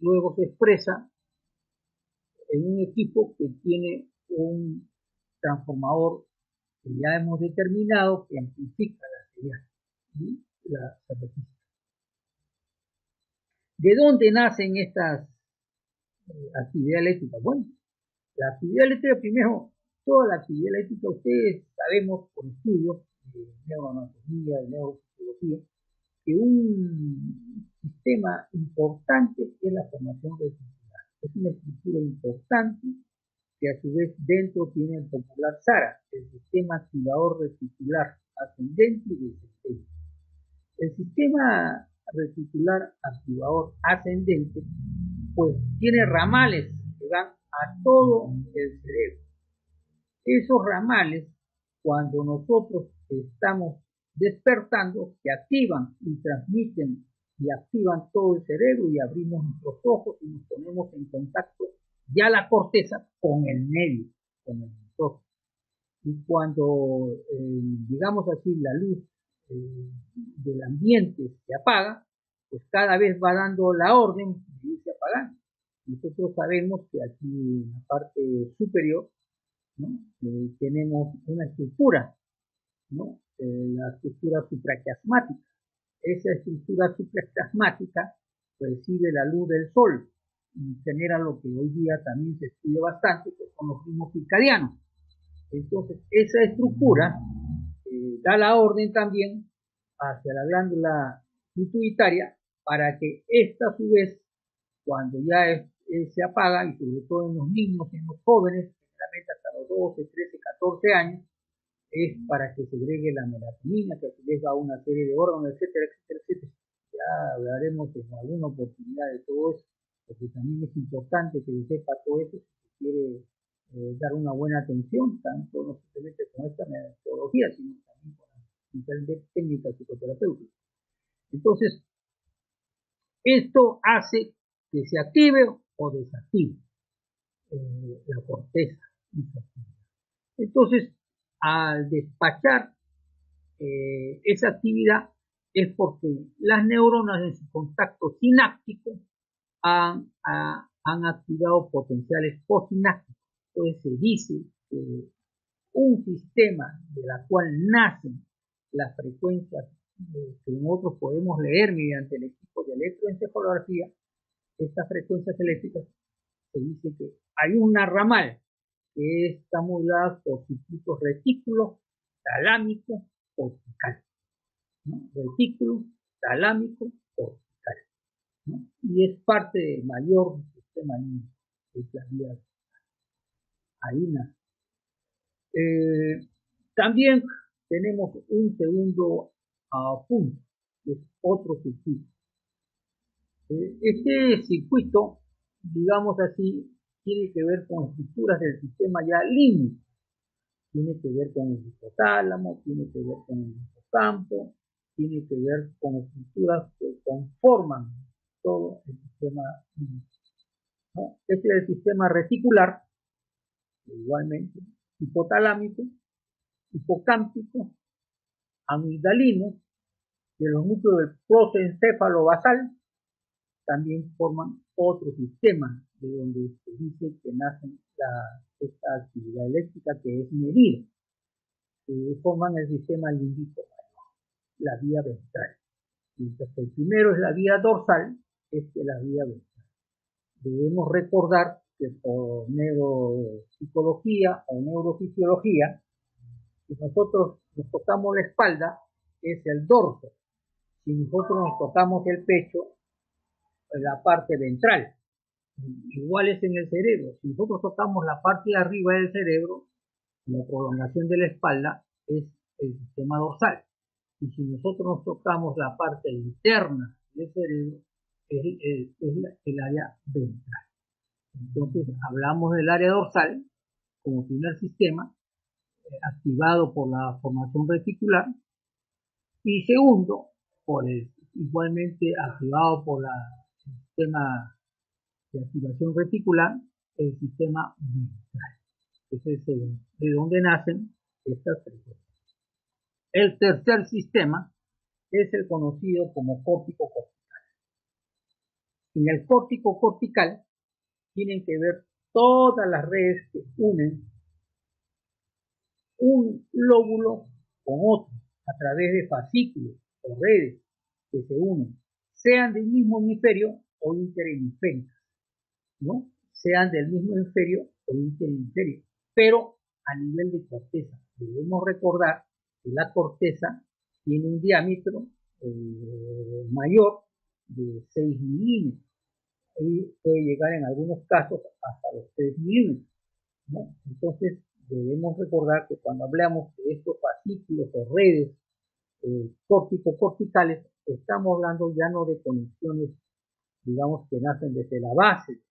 luego se expresa en un equipo que tiene un transformador que ya hemos determinado que amplifica la señal y la se registra. ¿De dónde nacen estas actividades eléctricas? Bueno, la actividad eléctrica, primero, toda la actividad eléctrica, ustedes sabemos por estudios de neuroanatomía, de neurofisiología, que un sistema importante es la formación reticular. Es una estructura importante que a su vez dentro tiene el popular SARA, el sistema activador reticular ascendente y descendente. El sistema reticular activador ascendente pues tiene ramales que van a todo el cerebro. Esos ramales, cuando nosotros estamos despertando, se activan y transmiten y activan todo el cerebro y abrimos nuestros ojos y nos ponemos en contacto ya la corteza con el medio, con el entorno. Y cuando, digamos así, la luz del ambiente se apaga, pues cada vez va dando la orden de irse apagando. Nosotros sabemos que aquí en la parte superior, ¿no? Tenemos una estructura, ¿no? La estructura supraquiasmática. esa estructura supraplasmática recibe la luz del sol y genera lo que hoy día también se estudia bastante, que son los ritmos circadianos. Entonces, esa estructura da la orden también hacia la glándula pituitaria para que esta, a su vez, cuando ya se apaga, y sobre todo en los niños, en los jóvenes, generalmente hasta los 12, 13, 14 años, es para que segregue la melatonina, que a su vez va a una serie de órganos, etcétera, etcétera, etcétera. Ya hablaremos en alguna oportunidad de todo eso, porque también es importante que se sepa todo eso si se quiere dar una buena atención, tanto no simplemente con esta metodología, sino también con las técnicas psicoterapéuticas. Entonces, esto hace que se active o desactive la corteza. Entonces, al despachar esa actividad es porque las neuronas en su contacto sináptico han activado potenciales postsinápticos. Entonces se dice que un sistema de la cual nacen las frecuencias que nosotros podemos leer mediante el equipo de electroencefalografía, estas frecuencias eléctricas, se dice que hay una ramal que está modulada por circuitos retículo, talámico, cortical. ¿No? Retículo, talámico, cortical. ¿No? Y es parte del mayor sistema límbico, que es la vía ahí nace. También tenemos un segundo punto, que es otro circuito. Este circuito, digamos así, tiene que ver con estructuras del sistema ya límbico. Tiene que ver con el hipotálamo, tiene que ver con el hipocampo, tiene que ver con estructuras que conforman todo el sistema límbico, ¿no? Este es el sistema reticular, igualmente, hipotalámico, hipocámpico, amigdalino, de los núcleos del prosencéfalo basal, también forman otro sistema de donde se dice que nace esta actividad eléctrica que es medida. Forman el sistema límbico, la vía ventral. Mientras que el primero es la vía dorsal, este es la vía ventral. Debemos recordar que por neuropsicología o neurofisiología, si nosotros nos tocamos la espalda, es el dorso. Si nosotros nos tocamos el pecho, es la parte ventral. Igual es en el cerebro. Si nosotros tocamos la parte de arriba del cerebro, la prolongación de la espalda es el sistema dorsal. Y si nosotros nos tocamos la parte interna del cerebro, es el área ventral. Entonces, hablamos del área dorsal como primer sistema, activado por la formación reticular, y segundo, igualmente activado por el sistema de activación reticular, el sistema ventral. Ese es de donde nacen estas frecuencias. El tercer sistema es el conocido como córtico cortical. En el córtico cortical tienen que ver todas las redes que unen un lóbulo con otro a través de fascículos o redes que se unen, sean del mismo hemisferio o interhemisféricas, ¿no? Sean del mismo hemisferio o interhemisferio, pero a nivel de corteza. Debemos recordar que la corteza tiene un diámetro mayor de 6 milímetros y puede llegar en algunos casos hasta los 3 milímetros, ¿no? Entonces debemos recordar que cuando hablamos de estos fascículos o redes córtico-corticales, estamos hablando ya no de conexiones, digamos, que nacen desde la base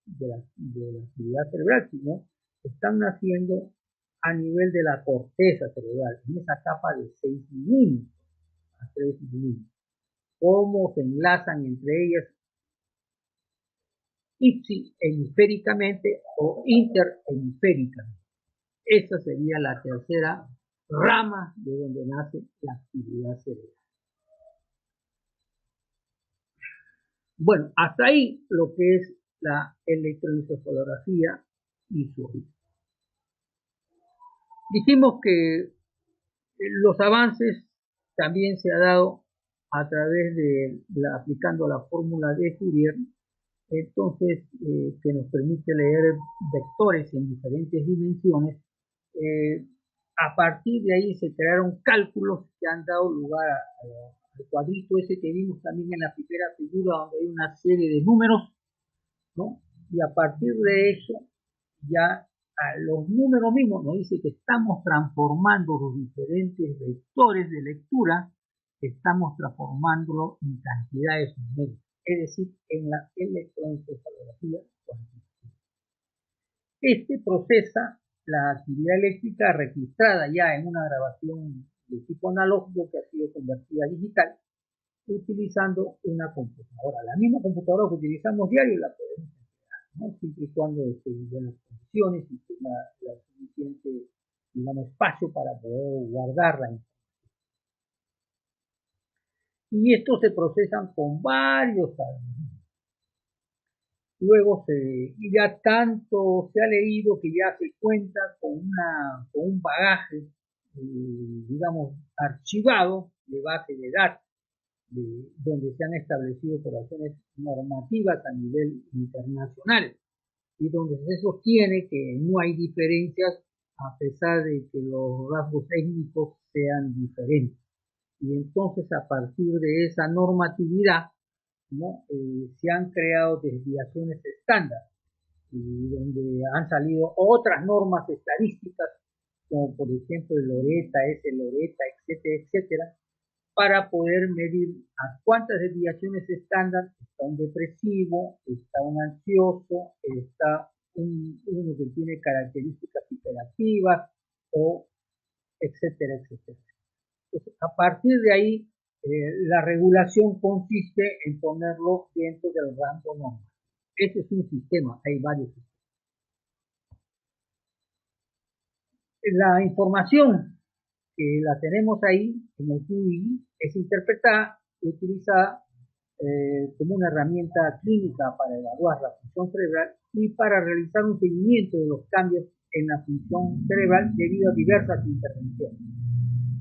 de la actividad cerebral, sino están naciendo a nivel de la corteza cerebral, en esa capa de 6 milímetros a 3 milímetros. ¿Cómo se enlazan entre ellas ipsi-hemisféricamente o interhemisféricamente? Esa sería la tercera rama de donde nace la actividad cerebral. Bueno, hasta ahí lo que es la electroencefalografía y su origen. Dijimos que los avances también se ha dado a través de aplicando la fórmula de Fourier, entonces que nos permite leer vectores en diferentes dimensiones. A partir de ahí se crearon cálculos que han dado lugar al cuadrito ese que vimos también en la primera figura, donde hay una serie de números, ¿no? Y a partir de eso, ya a los números mismos nos dice que estamos transformando los diferentes vectores de lectura, estamos transformándolo en cantidades numéricas, es decir, en la electroencefalografía cuantitativa. Este procesa la actividad eléctrica registrada ya en una grabación de tipo analógico que ha sido convertida a digital, utilizando una computadora. La misma computadora que utilizamos diario la podemos emplear, ¿no? Siempre y cuando esté en buenas condiciones y tenga la suficiente, digamos, espacio para poder guardarla. Y estos se procesan con varios algoritmos. Luego ya tanto se ha leído que ya se cuenta con un bagaje, digamos, archivado de base de datos, donde se han establecido operaciones normativas a nivel internacional y donde se sostiene que no hay diferencias a pesar de que los rasgos étnicos sean diferentes. Y entonces a partir de esa normatividad, ¿no? Se han creado desviaciones estándar y donde han salido otras normas estadísticas como por ejemplo el Loretta, Loretta, etcétera, etcétera, para poder medir a cuántas desviaciones estándar está un depresivo, está un ansioso, está uno que tiene características hiperactivas, o etcétera, etcétera. Entonces, a partir de ahí, la regulación consiste en ponerlo dentro del rango normal. Este es un sistema, hay varios sistemas. La información que la tenemos ahí en el QI es interpretada y utilizada como una herramienta clínica para evaluar la función cerebral y para realizar un seguimiento de los cambios en la función cerebral debido a diversas intervenciones.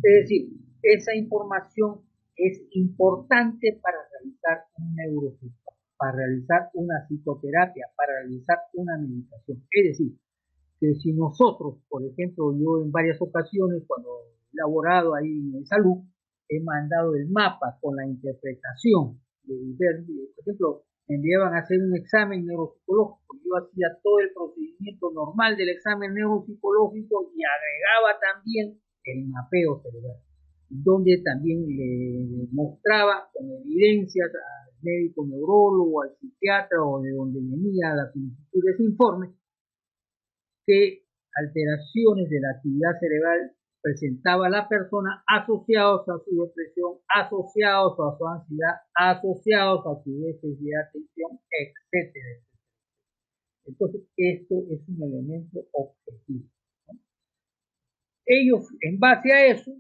Es decir, esa información es importante para realizar un neurofeedback, para realizar una psicoterapia, para realizar una medicación. Es decir, que si nosotros, por ejemplo, yo en varias ocasiones, cuando he laborado ahí en salud, he mandado el mapa con la interpretación de ver, por ejemplo, me enviaban a hacer un examen neuropsicológico, yo hacía todo el procedimiento normal del examen neuropsicológico y agregaba también el mapeo cerebral, donde también le mostraba con evidencias al médico neurólogo, al psiquiatra o de donde venía la solicitud de ese informe, que alteraciones de la actividad cerebral presentaba la persona asociados a su depresión, asociados a su ansiedad, asociados a su déficit de atención, etcétera. Entonces, esto es un elemento objetivo, ¿no? Ellos, en base a eso,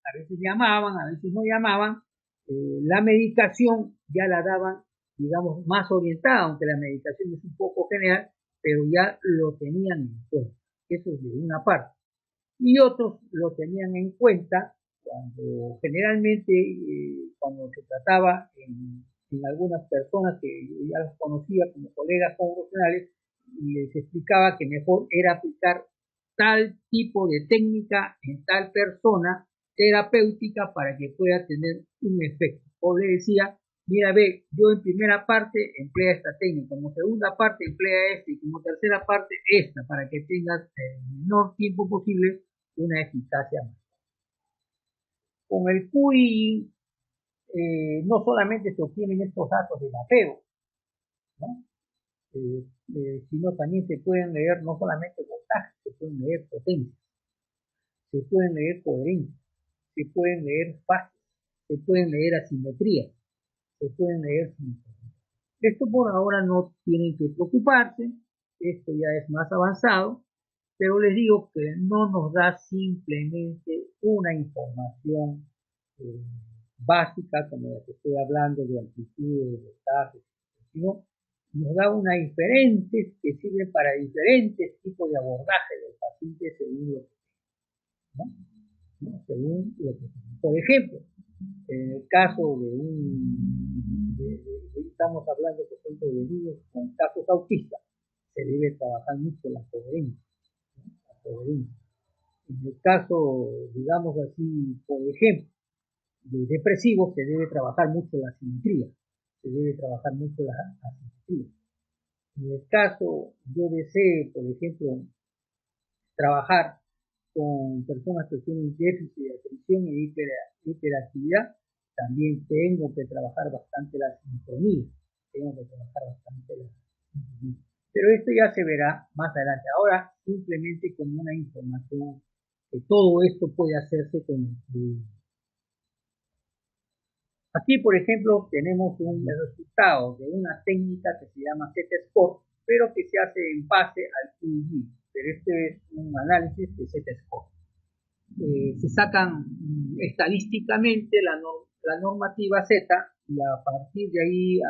a veces llamaban, a veces no llamaban, la medicación ya la daban, digamos, más orientada, aunque la medicación es un poco general, pero ya lo tenían en cuenta. Eso es de una parte. Y otros lo tenían en cuenta cuando generalmente, cuando se trataba en algunas personas que ya las conocía como colegas profesionales, les explicaba que mejor era aplicar tal tipo de técnica en tal persona terapéutica para que pueda tener un efecto. O le decía, mira, ve, yo en primera parte emplea esta técnica, como segunda parte emplea esta y como tercera parte esta, para que tengas el menor tiempo posible una eficacia más. Con el QI no solamente se obtienen estos datos de mapeo, ¿no? Sino también se pueden leer no solamente voltajes, se pueden leer potencias, se pueden leer coherencias, se pueden leer fases, se pueden leer asimetrías, se pueden leer simetrías. Esto por ahora no tienen que preocuparse, esto ya es más avanzado, pero les digo que no nos da simplemente una información básica, como la que estoy hablando de amplitud, de voltaje, sino nos da una diferentes que sirven para diferentes tipos de abordaje del paciente según lo que tenga, ¿no? Según lo que tenga. Por ejemplo, En el caso estamos hablando, por ejemplo, de niños con casos autistas, se debe trabajar mucho la coherencia, ¿no? La coherencia. En el caso, digamos así, por ejemplo, de depresivos, se debe trabajar mucho la simetría, se debe trabajar mucho la asimetría. En el caso, yo desee, por ejemplo, trabajar con personas que tienen déficit de atención y hiperactividad, también tengo que trabajar bastante la sincronía, tengo que trabajar bastante la sincronía. Pero esto ya se verá más adelante. Ahora, simplemente como una información, que todo esto puede hacerse con el fluido. Aquí, por ejemplo, tenemos un resultado de una técnica que se llama Z-Score, pero que se hace en base al QG. Pero este es un análisis de Z-Score. Se sacan estadísticamente la normativa Z y a partir de ahí,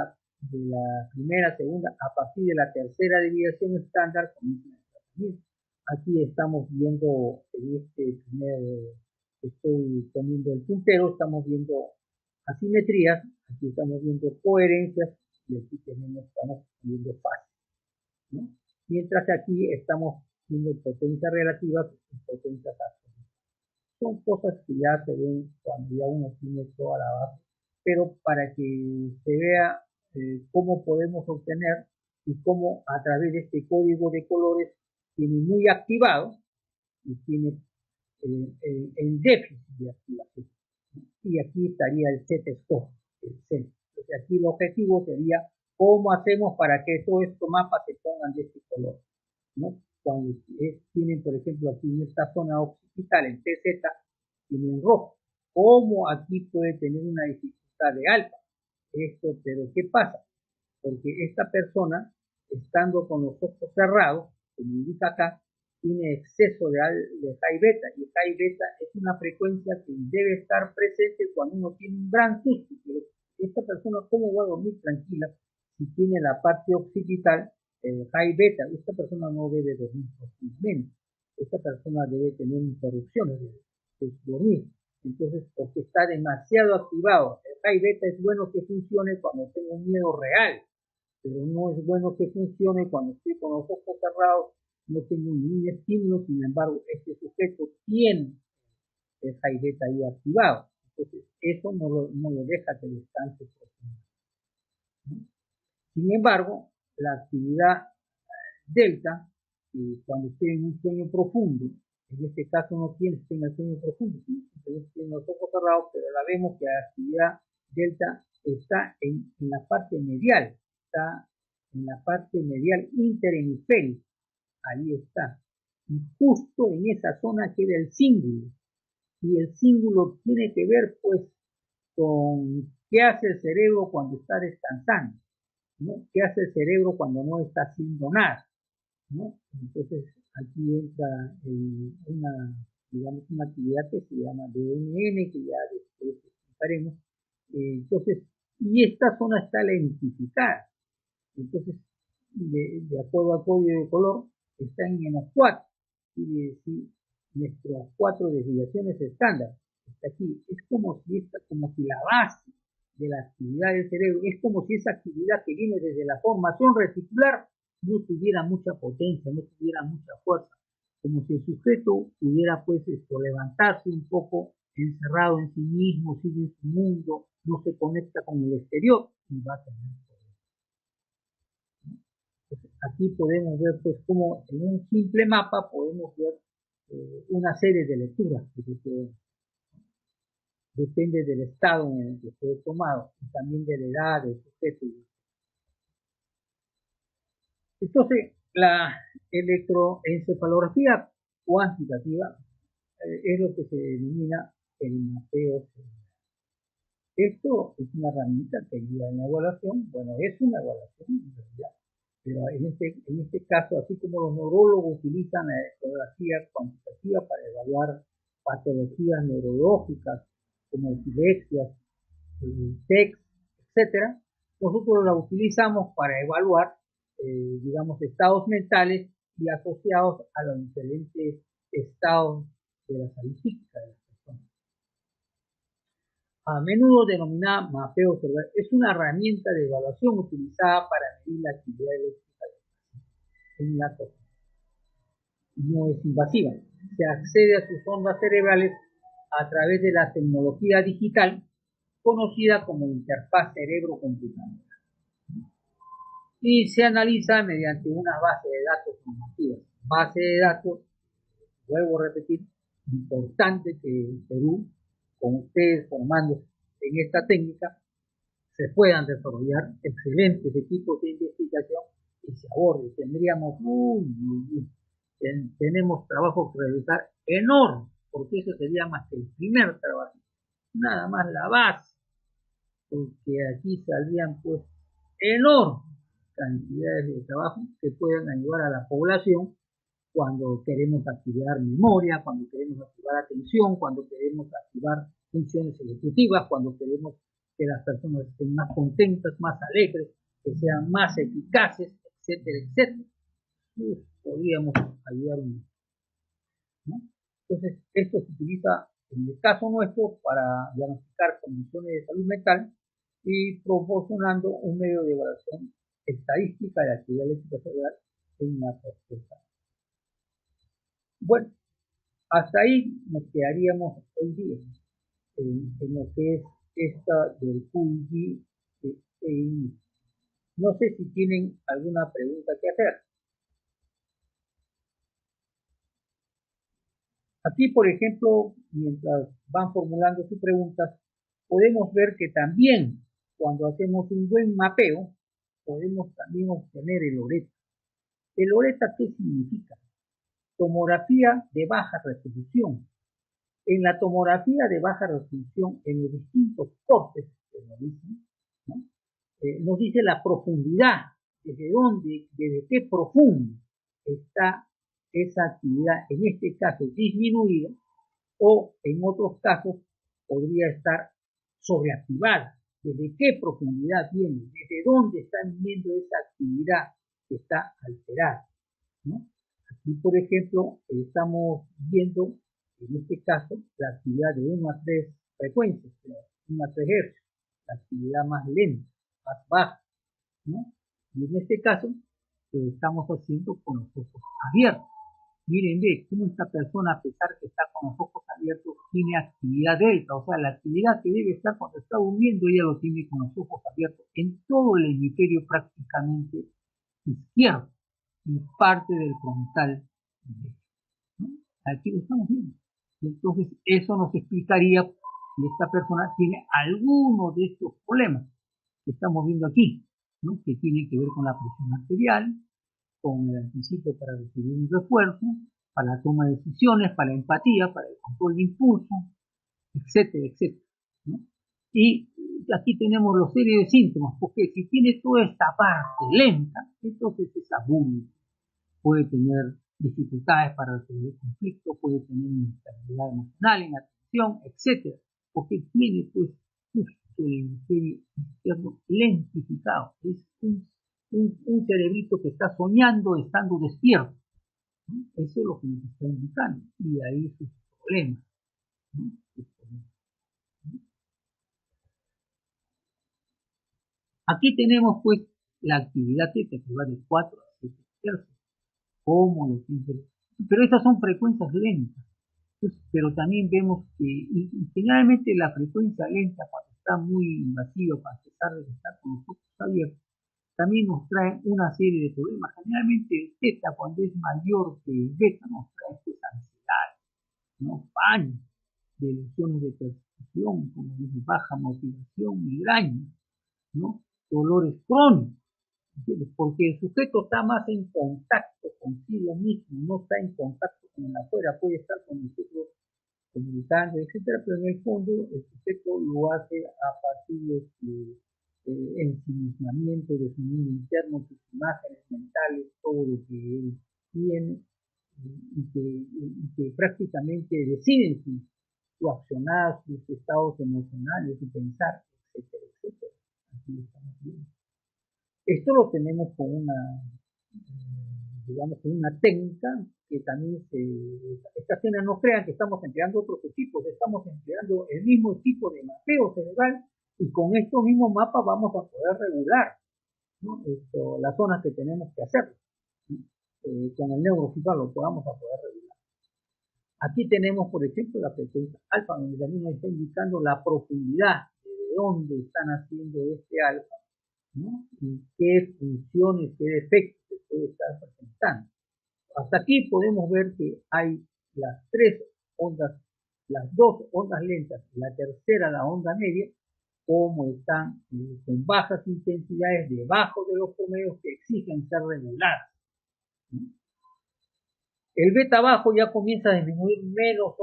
de la primera, segunda, a partir de la tercera desviación estándar, comienza el tratamiento. Aquí estamos viendo, en este primer, estoy poniendo el puntero, estamos viendo asimetrías, aquí estamos viendo coherencias y aquí estamos viendo fases, ¿no? Mientras que aquí estamos viendo potencias relativas y potencias absolutas. Son cosas que ya se ven cuando ya uno tiene toda la base, pero para que se vea cómo podemos obtener y cómo a través de este código de colores tiene muy activado y tiene en déficit de activación. Y aquí estaría el Z-Score, el Z. Entonces aquí el objetivo sería cómo hacemos para que todos estos mapas se pongan de este color, ¿no? Cuando tienen, por ejemplo, aquí en esta zona occipital, en TZ, tienen rojo. ¿Cómo aquí puede tener una dificultad de alfa? Esto, pero ¿qué pasa? Porque esta persona, estando con los ojos cerrados, como indica acá, tiene exceso de high beta, y high beta es una frecuencia que debe estar presente cuando uno tiene un gran susto. Pero esta persona, ¿cómo va a dormir tranquila si tiene la parte occipital high beta? Esta persona no debe dormir menos. Esta persona debe tener interrupciones de dormir. Entonces, porque está demasiado activado. El high beta es bueno que funcione cuando tengo un miedo real, pero no es bueno que funcione cuando estoy con los ojos cerrados, no tengo ningún estímulo. Sin embargo, este sujeto tiene el high beta ahí activado. Entonces, eso no lo deja que descanse profundo, ¿no? Sin embargo, la actividad delta, cuando estoy en un sueño profundo, en este caso no tiene que tener sueño profundo, sino tiene los ojos cerrados, pero la vemos que la actividad delta está en la parte medial, está en la parte medial interhemisférica, ahí está. Y justo en esa zona queda el cíngulo, y el cíngulo tiene que ver pues con qué hace el cerebro cuando está descansando, ¿no? ¿Qué hace el cerebro cuando no está haciendo nada, ¿no? Entonces aquí entra digamos, una actividad que se llama DNN, que ya después explicaremos. Entonces, y esta zona está lentificada. Entonces, de acuerdo al código de color, está en -4. Quiere decir, nuestras 4 desviaciones estándar está aquí. Es como si la base de la actividad del cerebro, es como si esa actividad que viene desde la formación reticular no tuviera mucha potencia, no tuviera mucha fuerza, como si el sujeto pudiera pues levantarse un poco encerrado en sí mismo, sigue en su mundo, no se conecta con el exterior y va a tener poder. Entonces, aquí podemos ver pues como en un simple mapa podemos ver una serie de lecturas que depende del estado en el que fue tomado y también de la edad del sujeto. Entonces, la electroencefalografía cuantitativa es lo que se denomina el mapeo cerebral. Esto es una herramienta que ayuda en la evaluación. Bueno, es una evaluación en realidad, pero en este caso, así como los neurólogos utilizan la ecografía cuantitativa para evaluar patologías neurológicas como epilepsias, TEC, etcétera, nosotros la utilizamos para evaluar, digamos, estados mentales y asociados a los diferentes estados de la salud psíquica de las personas. a menudo denominada mapeo cerebral. Es una herramienta de evaluación utilizada para medir la actividad eléctrica en la corteza. No es invasiva. Se accede a sus ondas cerebrales a través de la tecnología digital conocida como interfaz cerebro-computadora y se analiza mediante una base de datos normativas. Base de datos, vuelvo a repetir, importante que en Perú, con ustedes formándose en esta técnica, se puedan desarrollar excelentes equipos de investigación y se aborde. Tendríamos tenemos trabajo que realizar enorme, porque eso sería más que el primer trabajo, nada más la base, porque aquí saldrían pues enormes cantidades de trabajo que puedan ayudar a la población cuando queremos activar memoria, cuando queremos activar atención, cuando queremos activar funciones ejecutivas, cuando queremos que las personas estén más contentas, más alegres, que sean más eficaces, etcétera, etcétera. Podríamos ayudar un poco, ¿no? Entonces, esto se utiliza en el caso nuestro para diagnosticar condiciones de salud mental y proporcionando un medio de evaluación estadística de la actividad eléctrica cerebral en la corteza. Bueno, hasta ahí nos quedaríamos hoy día en lo que es esta del QIG. No sé si tienen alguna pregunta que hacer. Aquí, por ejemplo, mientras van formulando sus preguntas, podemos ver que también cuando hacemos un buen mapeo, podemos también obtener el ORETA. ¿El ORETA qué significa? Tomografía de baja resolución. En la tomografía de baja resolución, en los distintos cortes que nos dicen, ¿no? Nos dice la profundidad, desde qué profundo está esa actividad, en este caso disminuida, o en otros casos podría estar sobreactivada. ¿Desde qué profundidad viene? ¿Desde dónde está viniendo esa actividad que está alterada? ¿No? Aquí, por ejemplo, estamos viendo, en este caso, la actividad de 1 a 3 frecuencias, 1 a 3 Hz, la actividad más lenta, más baja, ¿no? Y en este caso, lo estamos haciendo con los ojos abiertos. Miren, ve cómo esta persona, a pesar que está con los ojos abiertos, tiene actividad delta, o sea, la actividad que debe estar cuando está durmiendo, ella lo tiene con los ojos abiertos en todo el hemisferio prácticamente izquierdo y parte del frontal derecho, ¿no? Aquí lo estamos viendo. Y entonces eso nos explicaría si esta persona tiene alguno de estos problemas que estamos viendo aquí, ¿no? Que tiene que ver con la presión arterial, con el anticipo para recibir un refuerzo, para la toma de decisiones, para la empatía, para el control de impulso, etcétera, etcétera, ¿no? Y aquí tenemos los series de síntomas, porque si tiene toda esta parte lenta, entonces es abúlico. Puede tener dificultades para resolver conflictos, puede tener inestabilidad emocional, inacción, etcétera, porque tiene pues justo el hemisferio izquierdo lentificado. Es un cerebrito que está soñando estando despierto, ¿no? Eso es lo que nos está indicando, y de ahí sus problemas, ¿no? Aquí tenemos pues la actividad teta que va de 4 a 7 Hz, como lo dice, pero estas son frecuencias lentas. Entonces, pero también vemos que y generalmente la frecuencia lenta, cuando está muy invasiva, a pesar de estar con los ojos abiertos, también nos trae una serie de problemas. Generalmente el teta, cuando es mayor que el beta, nos trae pues ansiedad, ¿no? Pánico, delusiones de percepción, como dice, baja motivación, migraña, ¿no? Dolores crónicos, ¿entiendes? Porque el sujeto está más en contacto consigo mismo, no está en contacto con el afuera, puede estar con nosotros comunicando, etcétera, pero en el fondo el sujeto lo hace a partir de ensimismamiento de su mundo interno, sus imágenes mentales, todo lo que él tiene y que prácticamente deciden su accionar, sus estados emocionales, su pensar, etcétera, etcétera. Así lo estamos viendo. Esto lo tenemos con una, digamos, con una técnica que también estas cenas no crean que estamos empleando otros equipos, estamos empleando el mismo tipo de mapeo cerebral y con estos mismos mapas vamos a poder regular, ¿no? Las zonas que tenemos que hacer, ¿no? Con el neurofeedback lo podamos a poder regular. Aquí tenemos, por ejemplo, la frecuencia alfa, donde también nos está indicando la profundidad de dónde están haciendo este alfa, ¿no? Y qué funciones, qué defectos se puede estar presentando. Hasta aquí podemos ver que hay las tres ondas, las dos ondas lentas, la tercera, la onda media, como están con bajas intensidades debajo de los promedios que exigen ser reguladas, ¿no? El beta bajo ya comienza a disminuir menos,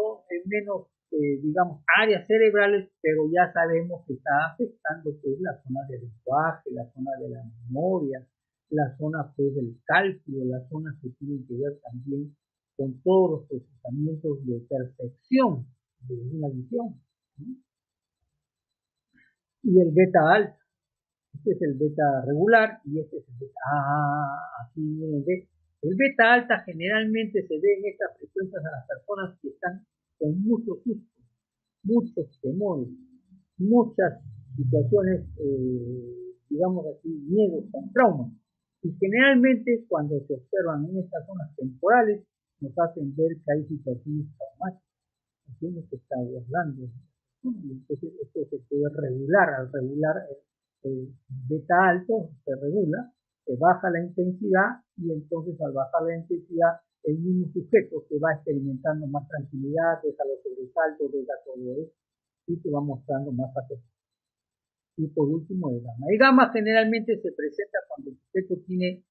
digamos, áreas cerebrales, pero ya sabemos que está afectando pues la zona del lenguaje, la zona de la memoria, la zona pues del cálculo, las zonas que tienen que ver también con todos los procesamientos de percepción de una visión, ¿no? Y el beta alta, este es el beta regular y este es el beta, aquí miren, el beta alta generalmente se ve en estas frecuencias a las personas que están con muchos sustos, muchos temores, muchas situaciones, digamos así, miedos con traumas. Y generalmente cuando se observan en estas zonas temporales nos hacen ver que hay situaciones traumáticas, ¿entiendes? Que está guardando. Entonces esto se puede regular, al regular el beta alto se regula, se baja la intensidad y entonces al bajar la intensidad el mismo sujeto se va experimentando más tranquilidad, deja los sobresaltos, deja todo eso y se va mostrando más atención. Y por último el gamma. El gamma generalmente se presenta cuando el sujeto tiene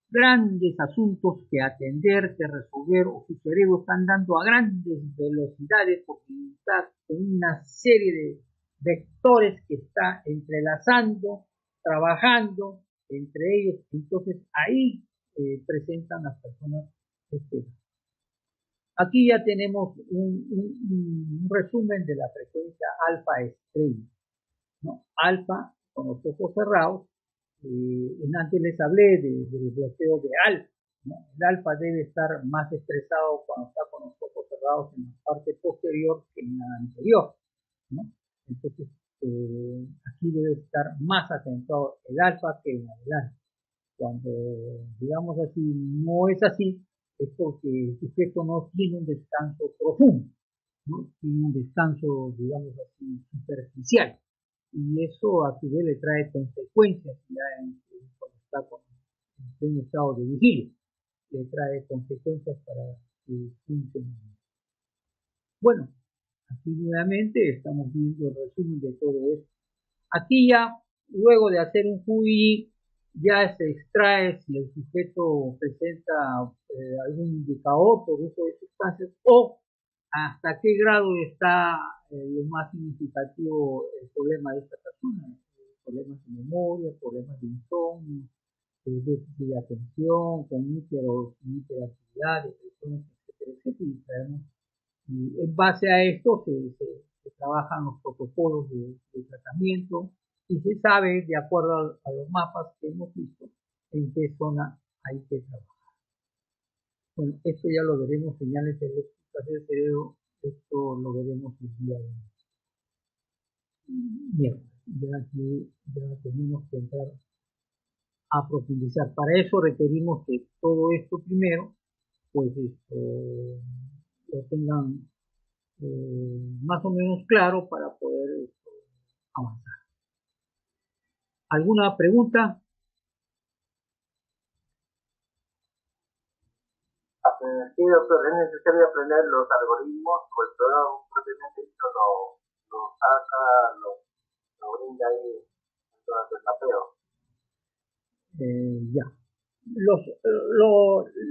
grandes asuntos que atender, que resolver, o su cerebro está andando a grandes velocidades porque está con una serie de vectores que está entrelazando, trabajando entre ellos. Entonces ahí presentan las personas este. Aquí ya tenemos un resumen de la frecuencia alfa estrella, ¿no? Alfa con los ojos cerrados. Antes les hablé del bloqueo de alfa, ¿no? El alfa debe estar más estresado cuando está con los ojos cerrados en la parte posterior que en la anterior, ¿no? Entonces aquí debe estar más acentuado el alfa que en adelante. Cuando digamos así no es así, es porque el sujeto no tiene un descanso profundo, ¿no? Tiene un descanso, digamos así, superficial. Y eso a su vez le trae consecuencias ya cuando está en un estado de vigilia, le trae consecuencias para su funcionamiento. Bueno, aquí nuevamente estamos viendo el resumen de todo esto. Aquí ya, luego de hacer un QI, ya se extrae si el sujeto presenta algún indicador por uso de sustancias o hasta qué grado está lo más significativo el problema de esta persona, problemas de memoria, problemas de insomnio, déficit de atención, con hiperactividad, depresiones, etcétera. Y en base a esto se trabajan los protocolos de tratamiento y se sabe, de acuerdo a los mapas que hemos visto, en qué zona hay que trabajar. Bueno, esto ya lo veremos, señales eléctricas del cerebro, esto lo veremos el día de miércoles. Ya tenemos que entrar a profundizar. Para eso requerimos que todo esto primero, pues lo tengan más o menos claro para poder avanzar. ¿Alguna pregunta? Sí, doctor, es necesario aprender los algoritmos, o el programa propiamente dicho lo saca, lo brinda ahí durante el mapeo. Ya.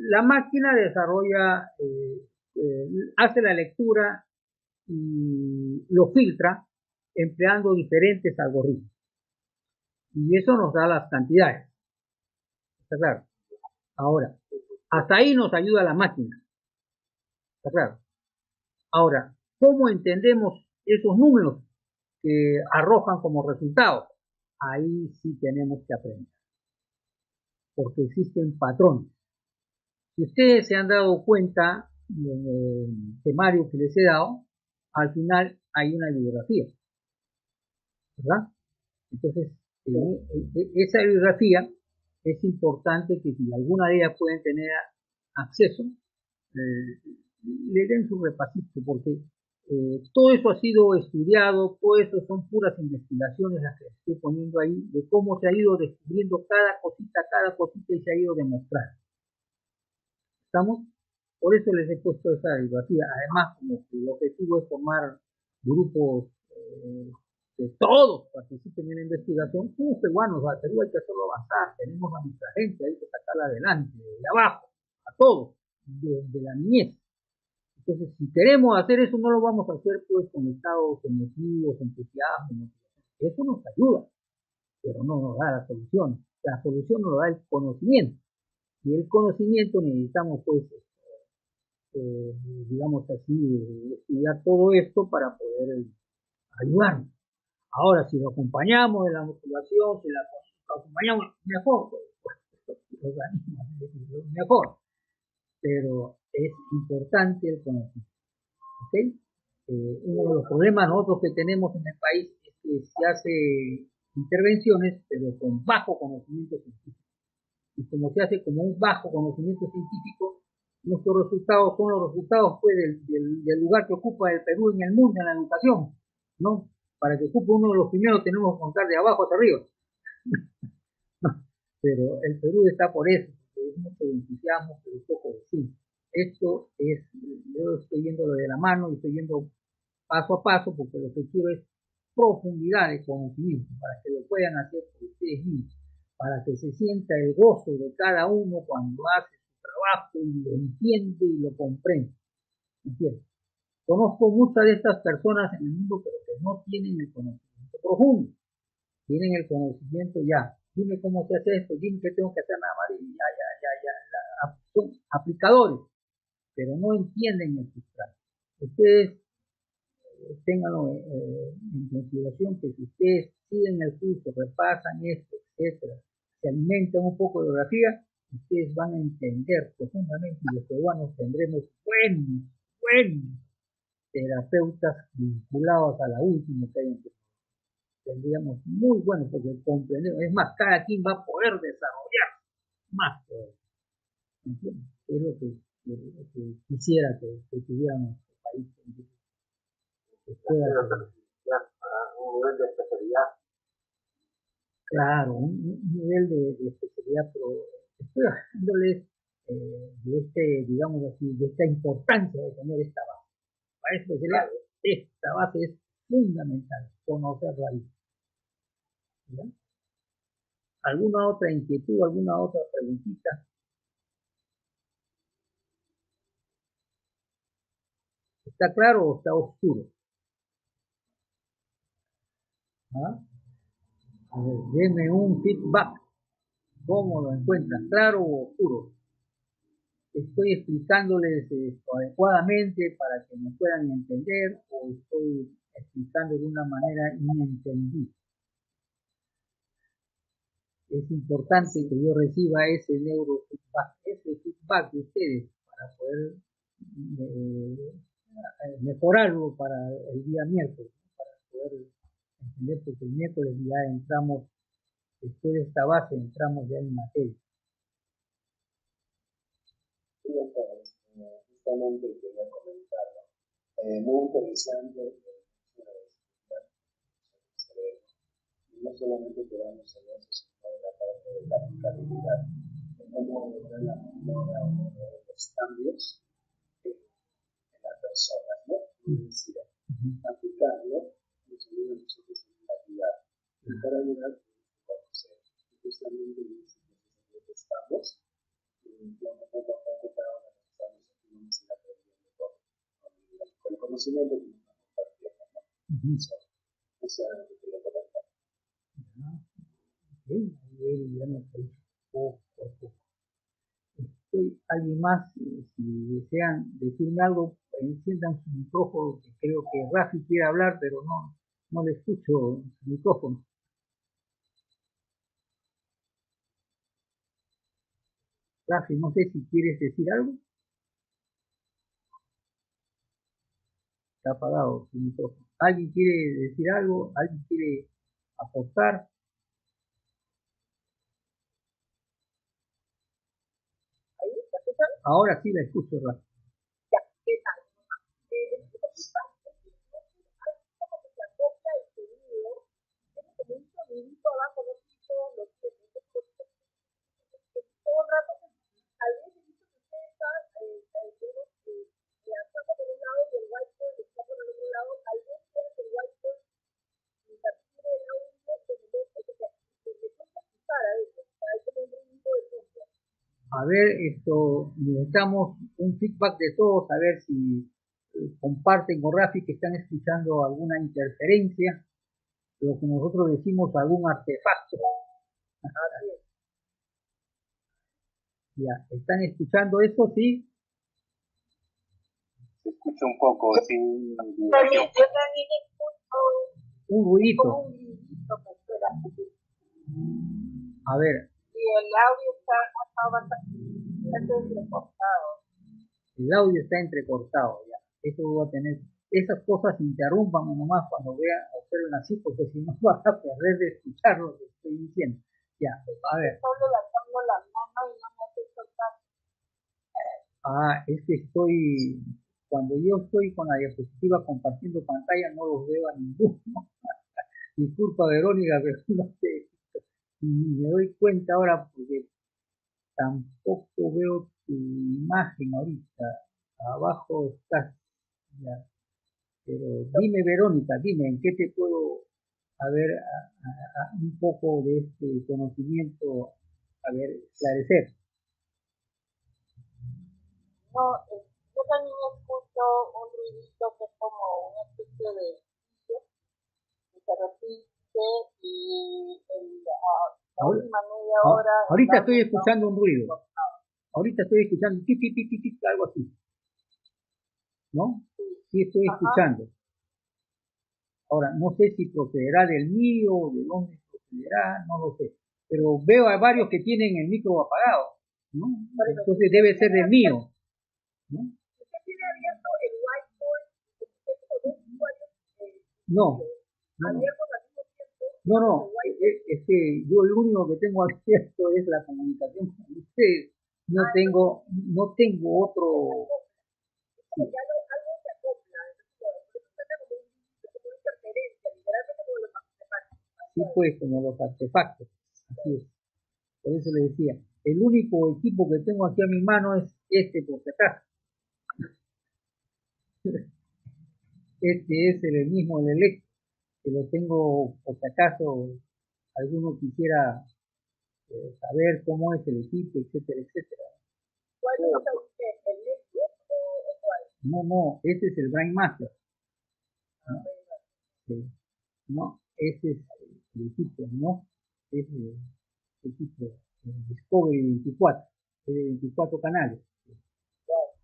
La máquina desarrolla, hace la lectura y lo filtra empleando diferentes algoritmos. Y eso nos da las cantidades. ¿Está claro? Ahora, hasta ahí nos ayuda la máquina. ¿Está claro? Ahora, ¿cómo entendemos esos números que arrojan como resultado? Ahí sí tenemos que aprender. Porque existen patrones. Si ustedes se han dado cuenta en el temario que les he dado, al final hay una bibliografía, ¿verdad? Entonces, esa bibliografía es importante que si alguna de ellas pueden tener acceso, le den su repasito, porque todo eso ha sido estudiado, todo eso son puras investigaciones las que estoy poniendo ahí, de cómo se ha ido descubriendo cada cosita y se ha ido demostrando. ¿Estamos? Por eso les he puesto esa bibliografía. Además, como que el objetivo es formar grupos que todos participen en la investigación, somos peruanos, a Perú hay que hacerlo avanzar, tenemos a nuestra gente, hay que sacarla adelante, de abajo, a todos, de la niñez. Entonces, si queremos hacer eso, no lo vamos a hacer pues con estados emotivos, entusiasmo, eso nos ayuda, pero no nos da la solución. La solución nos da el conocimiento, y el conocimiento necesitamos pues digamos así, estudiar todo esto para poder ayudarnos. Ahora, si lo acompañamos en la motivación, si lo acompañamos, mejor, mejor. Pero es importante el conocimiento. ¿Okay? Uno de los problemas nosotros que tenemos en el país es que se hace intervenciones, pero con bajo conocimiento científico. Y como se hace como un bajo conocimiento científico, nuestros resultados son los resultados pues, del lugar que ocupa el Perú en el mundo en la educación, ¿no? Para que ocupe uno de los primeros tenemos que contar de abajo hacia arriba. Pero el Perú está por eso, porque es mucho de entusiasmo, pero poco de ciencia. Esto es, yo estoy viendo lo de la mano y estoy viendo paso a paso, porque lo que quiero es profundidad de conocimiento, para que lo puedan hacer por ustedes mismos, para que se sienta el gozo de cada uno cuando hace su trabajo y lo entiende y lo comprende. ¿Entiendes? Conozco muchas de estas personas en el mundo, pero que no tienen el conocimiento profundo. Tienen el conocimiento ya. Dime cómo se hace esto, dime qué tengo que hacer, nada más. Ya. Son aplicadores, pero no entienden el sustrato. Ustedes ténganlo en consideración que si ustedes siguen el curso, repasan esto, etcétera, se alimentan un poco de geografía, ustedes van a entender profundamente y los peruanos tendremos buenos terapeutas vinculados a la última que hay en Perú. Tendríamos muy buenos porque comprendemos, es más, cada quien va a poder desarrollar más poder. ¿Entiendes? Es lo que quisiera que tuviera nuestro país. Un nivel de especialidad. Claro, un nivel de especialidad, pero estoy dándoles digamos así, de esta importancia de tener esta base. Para especialidad, esta base es fundamental, conocer la vida. ¿Ya? ¿Alguna otra inquietud, alguna otra preguntita? ¿Está claro o está oscuro? ¿Ah? A ver, denme un feedback. ¿Cómo lo encuentran? ¿Claro o oscuro? ¿Estoy explicándoles esto adecuadamente para que me puedan entender o estoy explicando de una manera inentendible? Es importante que yo reciba ese neurofeedback, ese feedback de ustedes para poder mejorarlo para el día miércoles, para poder entender, porque el miércoles ya entramos, después de esta base, entramos ya en materia. Justamente quería comentarlo. Muy interesante y no solamente quedamos en eso, sino en la parte de la aplicabilidad, de cómo lograr la mejora de los cambios en las personas, ¿no? Decir, aplicarlo nos ayuda a nosotros en la vida y para ayudar a conocer. Justamente en ese proceso que estamos, poco a poco cada uno de los años vamos a ir aprendiendo con el conocimiento que nos estamos compartiendo, ¿no? Eso es lo que quería comentar. Poco a poco. ¿Alguien más? Si desean decirme algo, enciendan su micrófono, que creo que Rafi quiere hablar, pero no le escucho su micrófono. Rafi, no sé si quieres decir algo. Está apagado tu micrófono. ¿Alguien quiere decir algo? ¿Alguien quiere aportar? Ahí, ¿te escuchan? Ahora sí la escucho, Rafi. Ya, ¿qué tal? Como que se acopla el sonido, tiene como un sonidito abajo, no sé si todos los que todo el rato, al vez he visto que usted está, lanzando por un lado y el whiteboard está por el otro lado, al vez que el whiteboard interfiere el audio, se le cuesta escuchar a eso, hay como un ruido de fondo. A ver, esto, necesitamos un feedback de todos, a ver si comparten con Rafi que están escuchando alguna interferencia, lo que nosotros decimos algún artefacto. Ya, ¿están escuchando eso? Sí. Se escucha un poco, sí. Yo también escucho Un ruidito. como un grillito que suena. A ver, Y el audio está bastante entrecortado. el audio está entrecortado, ya. Eso va a tener, esas cosas interrumpan nomás cuando vean, observen así, porque si no vas a perder de escuchar lo que estoy diciendo. Ya, a ver. Estoy levantando la mano y no me hace soltar. Es que estoy, cuando yo estoy con la diapositiva compartiendo pantalla, no los veo a ninguno. Disculpa, Verónica, pero no sé. Y me doy cuenta ahora porque tampoco veo tu imagen ahorita. Abajo estás. Ya. Pero dime, Verónica, dime, ¿en qué te puedo, a ver, un poco de este conocimiento, a ver, esclarecer? No, yo también escucho un ruidito que es como una especie de que se repite y la última media hora. Ahorita estoy escuchando un ruido. Ahorita estoy escuchando algo así. ¿No? Sí estoy escuchando. Ahora, no sé si procederá del mío o de dónde procederá, no lo sé. Pero veo a varios que tienen el micro apagado, ¿no? Entonces debe ser del mío, ¿no? ¿Usted tiene abierto el whiteboard? No, ¿Abiertos al mismo tiempo? no, es que yo lo único que tengo abierto es la comunicación con ustedes. No tengo otro. Sí. Algo se acopla, por eso suena como una interferencia, literalmente como los artefactos. Sí, pues, como los artefactos. Así es. Por eso le decía, el único equipo que tengo aquí a mi mano es este, por si acaso. Este es el mismo, el eléctrico, que lo tengo por si acaso alguno quisiera saber cómo es el equipo, etcétera, etcétera. ¿Cuál usa usted? ¿El Nexus o cuál? No, ese es el Brain Master. ¿No? Sí. No, ese es el equipo, ¿no? Es el equipo Discovery 24, es de 24 canales. Wow.